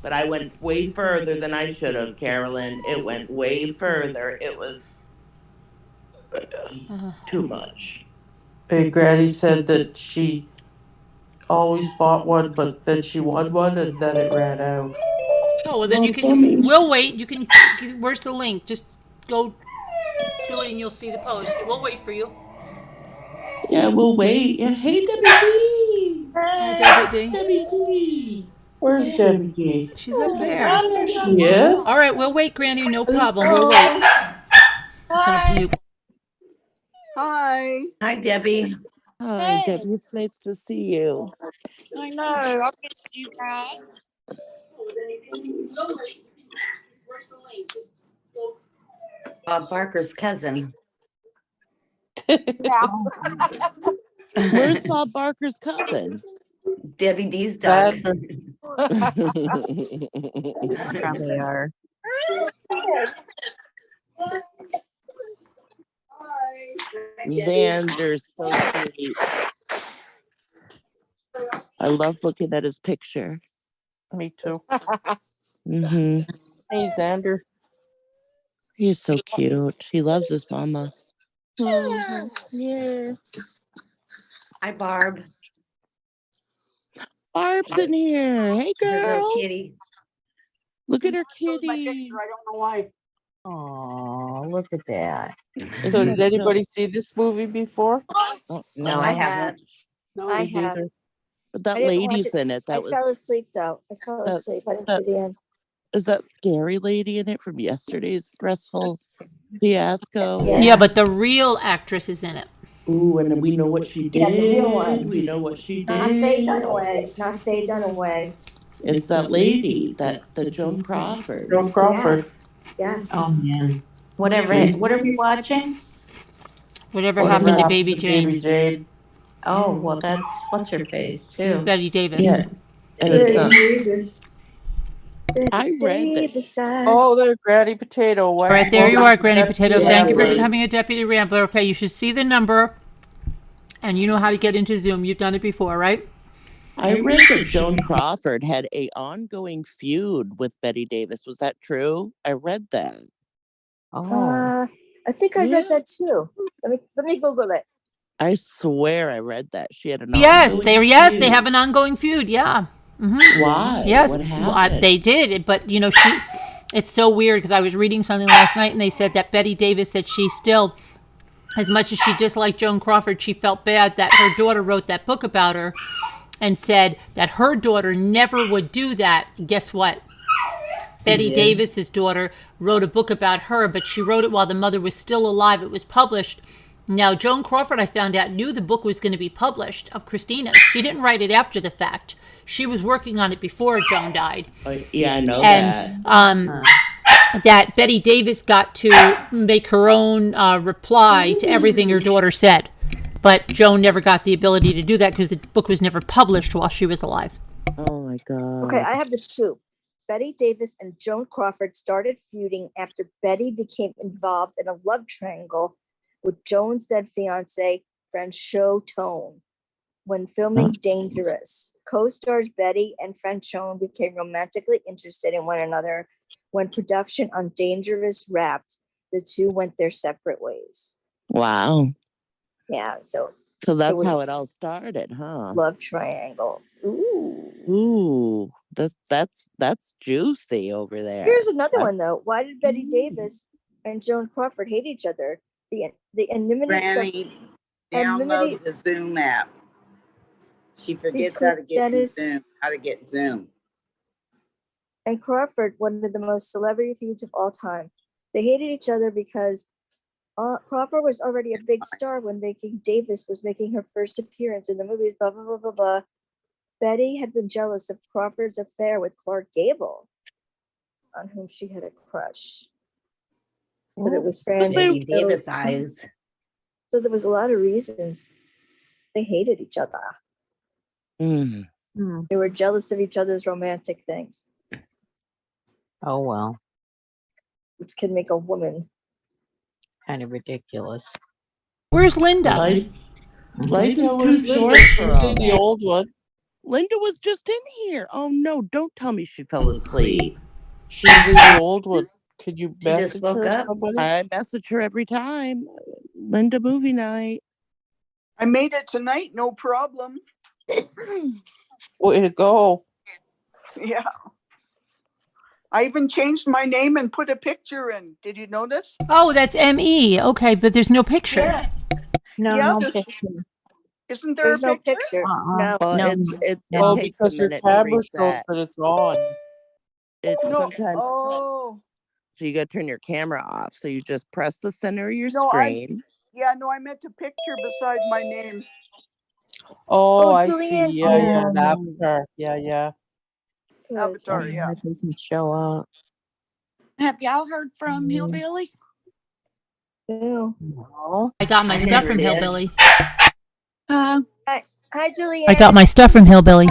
But I went way further than I should have, Carolyn. It went way further. It was too much. Big Granny said that she always bought one, but then she won one and then it ran out. Oh, well, then you Tell me. can, we'll wait. You can, where's the link? Just go do it and you'll see the post. We'll wait for you. Yeah, we'll wait. Yeah, hey, Debbie D. Hi, Debbie D. Debbie D. Where's Debbie D? She's up there. There she is. All right, we'll wait, Granny. No problem. We'll wait. Just gonna mute. Hi. Hi, Debbie. Hi, Debbie. It's nice to see you. I know. I'll get you back. Bob Barker's cousin. Yeah. Where's Bob Barker's cousin? Debbie D's dog. Probably are. Xander's so sweet. I love looking at his picture. Me too. Mm-hmm. Hey, Xander. He's so cute. He loves his mama. Yeah. Hi, Barb. Barb's in here. Hey, Her little girl. kitty. Look at her Shows my kitty. picture. I don't know why. Oh, look at that. So did anybody see this movie before? No, I haven't. No, I Me have. neither. But that I didn't watch lady's it. in it. I That fell was asleep though. I fell that's- asleep. I didn't see that's- the end. is that scary lady in it from yesterday's stressful fiasco? Yes. Yeah, but the real actress is in it. Ooh, and we know what she did. Yeah, the real one. We know what she did. Not Faye Dunaway. Not Faye Dunaway. It's that lady, the Joan Crawford. Joan Crawford. Yes. Oh man. Whatever. What are we watching? Whatever Whatever happened to happened Baby Jane? Baby Jane. Oh, well, that's what's her face too. Betty Davis. Yeah, and it's not. I read that. Oh, there's Granny Potato. All right, there you are, Granny Potato. Yeah, Thank you for right. becoming a deputy rambler. Okay, you should see the number, and you know how to get into Zoom. You've done it before, right? I read that Joan Crawford had a ongoing feud with Betty Davis. Was that true? I read that. Oh. I think I Yeah. read that too. Let me Google it. I swear I read that she had an Yes, ongoing they feud. have an ongoing feud. Yeah. Why? Yes, What happened? they did, but you know, it's so weird because I was reading something last night and they said that Betty Davis said she still, as much as she disliked Joan Crawford, she felt bad that her daughter wrote that book about her and said that her daughter never would do that. Guess what? Betty Davis's daughter wrote a book about her, but she wrote it while the mother was still alive. It was published. Now, Joan Crawford, I found out, knew the book was going to be published of Christina's. She didn't write it after the fact. She was working on it before Joan died. Yeah, I know that. And that Betty Davis got to make her own reply to everything her daughter said. But Joan never got the ability to do that because the book was never published while she was alive. Oh my God. Okay, I have the scoop. Betty Davis and Joan Crawford started feuding after Betty became involved in a love triangle with Joan's dead fiance, Franchot. When filming Dangerous, co-stars Betty and Franchot became romantically interested in one another. When production on Dangerous wrapped, the two went their separate ways. Wow. Yeah, so that's was how it all started, huh? love triangle. Ooh, that's juicy over there. Here's another one though. Why did Betty Davis and Joan Crawford hate each other? The anonymity. Granny, download the Zoom app. She forgets how to get to Zoom. How to get Zoom. And Crawford, one of the most celebrity feuds of all time. They hated each other because Crawford was already a big star when Davis was making her first appearance in the movies. Blah blah blah blah blah. Betty had been jealous of Crawford's affair with Clark Gable, on whom she had a crush. But it was Betty Davis eyes. So there was a lot of reasons they hated each other. Mm. They were jealous of each other's romantic things, Oh well. which can make a woman. Kind of ridiculous. Where's Linda? Life is Linda too was short Linda. for She's all in the that. old one. Linda was just in here. Oh no, don't tell me she fell asleep. She's in the old one. Could you She just message woke her? up. Somebody? I message her every time. Linda movie night. I made it tonight, no problem. Way to go. Yeah. I even changed my name and put a picture in. Did you notice? Oh, that's M.E. Okay, but there's no picture. Yeah. No, Yeah, no there's, picture. isn't there a There's no picture? picture. Uh-uh. Well, No, it no. takes a because your minute to camera shows reset. that it's on. It No. sometimes Oh. so you gotta turn your camera off. So you just press the center of your No, screen. I meant a picture beside my name. Oh, I Julianne, see. Yeah, an Oh. avatar. Yeah. Good. Avatar, yeah. It doesn't show up. Have y'all heard from Hillbilly? No. No. I got my I stuff never from did. Hillbilly. Uh, Hi, Julianne. I got my stuff from Hillbilly.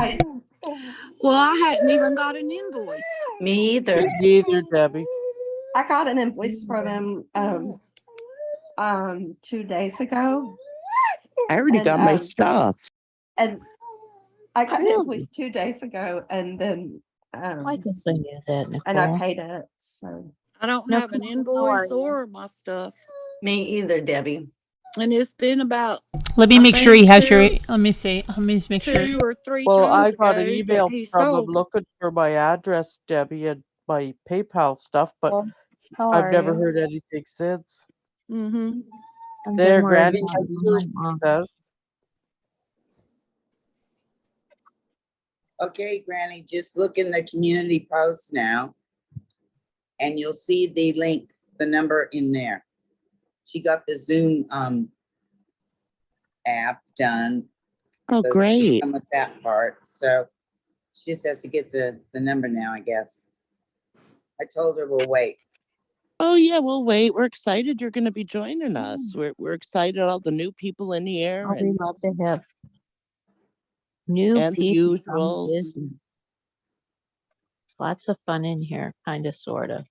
well, I hadn't even got an invoice. Me either. Me neither, Debbie. I got an invoice from him 2 days ago. I already got my stuff. And I got Really? an invoice 2 days ago, and then I guess I knew that, Nicole. and I paid it. So I don't No, have an how are invoice you? or my stuff. Me either, Debbie. And it's been about Let me I make sure he think has your. two- Let me see. Let me just make sure. 2 or 3 Well, I times got an ago email that he from him sold. looking for my address, Debbie, and my PayPal stuff, but How I've are never you? heard anything since. Mm-hmm. I've There, been worried Granny about has you, Zoom, my mom. he says. Okay, Granny, just look in the community post now. And you'll see the link, the number in there. She got the Zoom app done. Oh, so she's great. done with that part. So she just has to get the number now, I guess. I told her we'll wait. Oh yeah, we'll wait. We're excited you're gonna be joining us. We're excited all the new people in here Oh, we and love to have new the people from usuals. Disney. Lots of fun in here, kind of, sort of.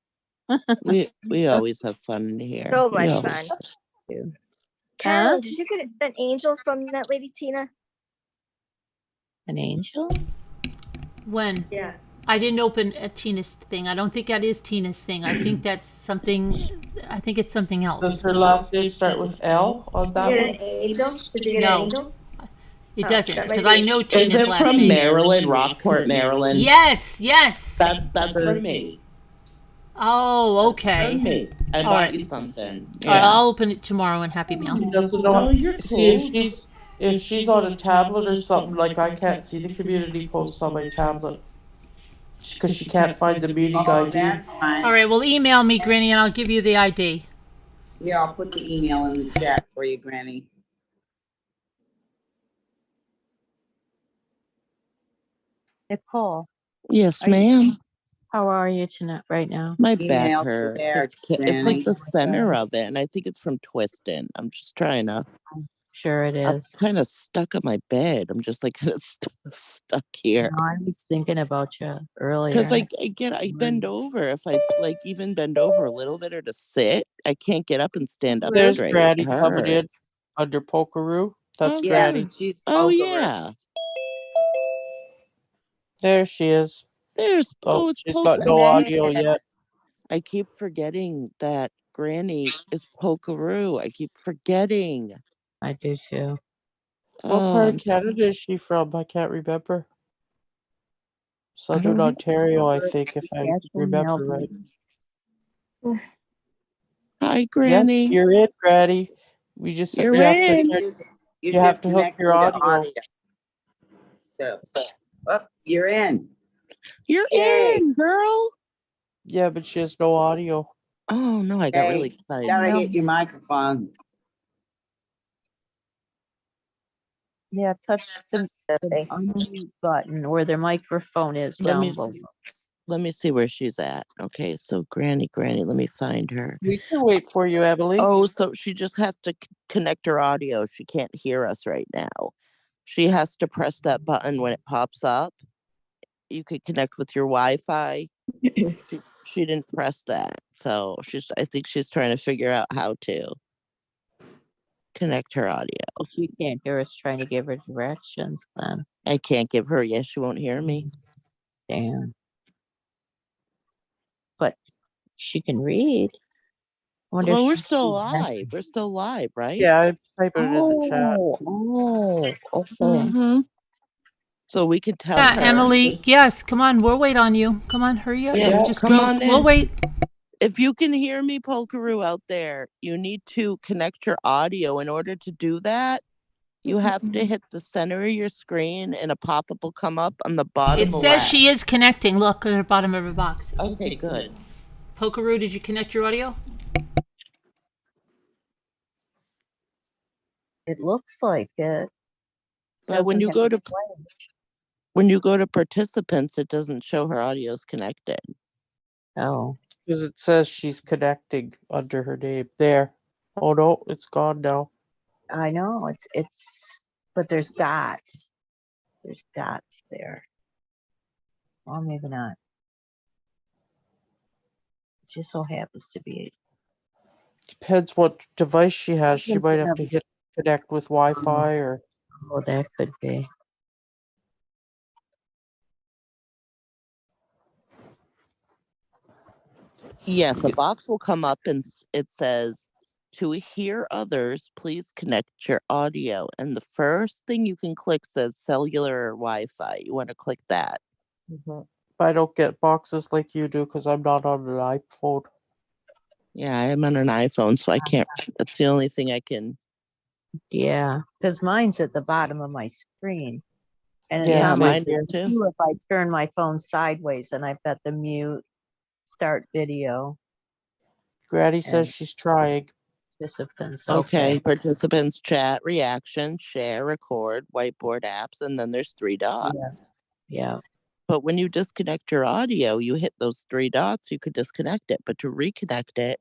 We always have fun in here. So We much always fun. do. Carolyn, did you get an angel from that lady Tina? An angel? When? Yeah. I didn't open a Tina's thing. I don't think that is Tina's thing. I think that's something. I think it's something else. Does her last name start with L on that Did you one? get an angel? Did you get No. an angel? It Oh, doesn't, that might because be- I know Is Tina's it last from name. Maryland, Rockport, Maryland? Yes. That's from me. Oh, okay. From me. I All bought right. you something. All right, I'll open it tomorrow in Happy He Meal. doesn't know. Oh, you're See, if she's on a tablet or something, like I can't see the community posts on my tablet. Because she can't find the meeting Oh, ID. that's fine. All right, well, email me, Granny, and I'll give you the ID. Yeah, I'll put the email in the chat for you, Granny. Nicole, Yes, Are you- ma'am. how are you tonight, right now? My back Email to hurts. there, It's like Granny. the center of it, and I think it's from twisting. I'm just trying to. Sure it I'm is. kind of stuck on my bed. I'm just like kind of stuck here. No, I was thinking about you earlier. Because I bend over. If I like even bend over a little bit or to sit, I can't get up and stand up There's straight. Granny It coming in hurts. under Pokeroo. That's Oh, Yeah, Granny. she's Oh Pokeroo. yeah. There she is. There's it's she's got no Pokeroo. audio yet. I keep forgetting that Granny is Pokeroo. I keep forgetting. I do too. What Oh, part of Canada is she from? I can't remember. Southern know. Ontario, I think, if I Saskatchewan, remember right. Melbourne. Hi, Granny. Yes, you're in, Granny. We just You're you have in. to You're you have just to hook your connecting to audio. So, you're in. You're Yay. in, girl. Yeah, but she has no audio. Oh no, I got really excited. Gotta get your microphone. Yeah, touch the unmute button where the microphone is down below. Let me see where she's at. Okay, so Granny, let me find her. We can wait for you, Emily. Oh, so she just has to connect her audio. She can't hear us right now. She has to press that button when it pops up. You could connect with your Wi-Fi. She didn't press that, so I think she's trying to figure out how to connect her audio. She can't hear us trying to give her directions then. I can't give her. Yes, she won't hear me. Damn. But she can read. Well, we're still live. We're still live, right? Yeah, I typed it in the chat. Oh, okay. Mm-hmm. So we can tell Yeah, her. Emily. Yes, come on. We'll wait on you. Come on, hurry up. Yeah, Just come go. on We'll in. wait. If you can hear me, Polkaroo out there, you need to connect your audio. In order to do that, you have to hit the center of your screen and a pop-up will come up on the bottom It left. says she is connecting. Look at the bottom of her box. Okay, good. Polkaroo, did you connect your audio? It looks like it. But when Doesn't you have go a to flash. when you go to participants, it doesn't show her audio's connected. Oh, Because it says she's connecting under her name. There. Oh no, it's gone now. I know, but there's dots. There's dots there. Well, maybe not. It just so happens to be. Depends what device she has. She Thinking might have of- to hit connect with Wi-Fi or. Oh, that could be. Yes, a box will come up and it says, to hear others, please connect your audio. And the first thing you can click says cellular or Wi-Fi. You want to click that. I don't get boxes like you do because I'm not on an iPhone. Yeah, I'm on an iPhone, so I can't. That's the only thing I can. Yeah, because mine's at the bottom of my screen. And it's Yeah, on my mine is too. view if I turn my phone sideways and I've got the mute, start video, Granny says And- she's trying. participants. Okay, participants, chat, reaction, share, record, whiteboard apps, and then there's 3 dots. Yeah. But when you disconnect your audio, you hit those 3 dots, you could disconnect it. But to reconnect it,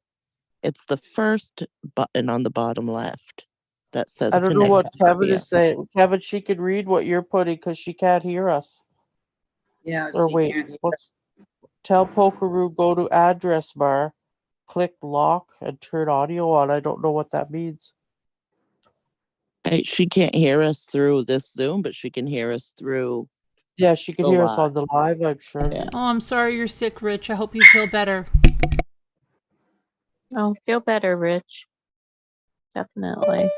it's the first button on the bottom left that says I don't know connect what Kevin audio. is saying. Kevin, she can read what you're putting because she can't hear us. Yeah, Or she wait, can't. tell Polkaroo go to address bar, click lock, and turn audio on. I don't know what that means. She can't hear us through this Zoom, but she can hear us through. Yeah, she can The hear us live. on the live, I'm sure. Yeah. Oh, I'm sorry you're sick, Rich. I hope you feel better. Oh, feel better, Rich. Definitely.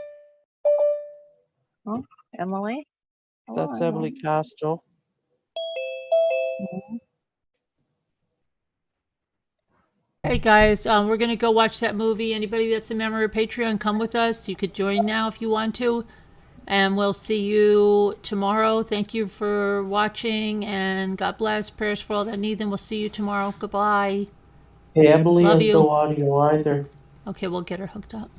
Oh, Emily? That's Hello, Emily Castro. Hey guys, we're gonna go watch that movie. Anybody that's a member of Patreon, come with us. You could join now if you want to. And we'll see you tomorrow. Thank you for watching, and God bless. Prayers for all that need them. We'll see you tomorrow. Goodbye. Hey, Emily Love has you. no audio either. Okay, we'll get her hooked up.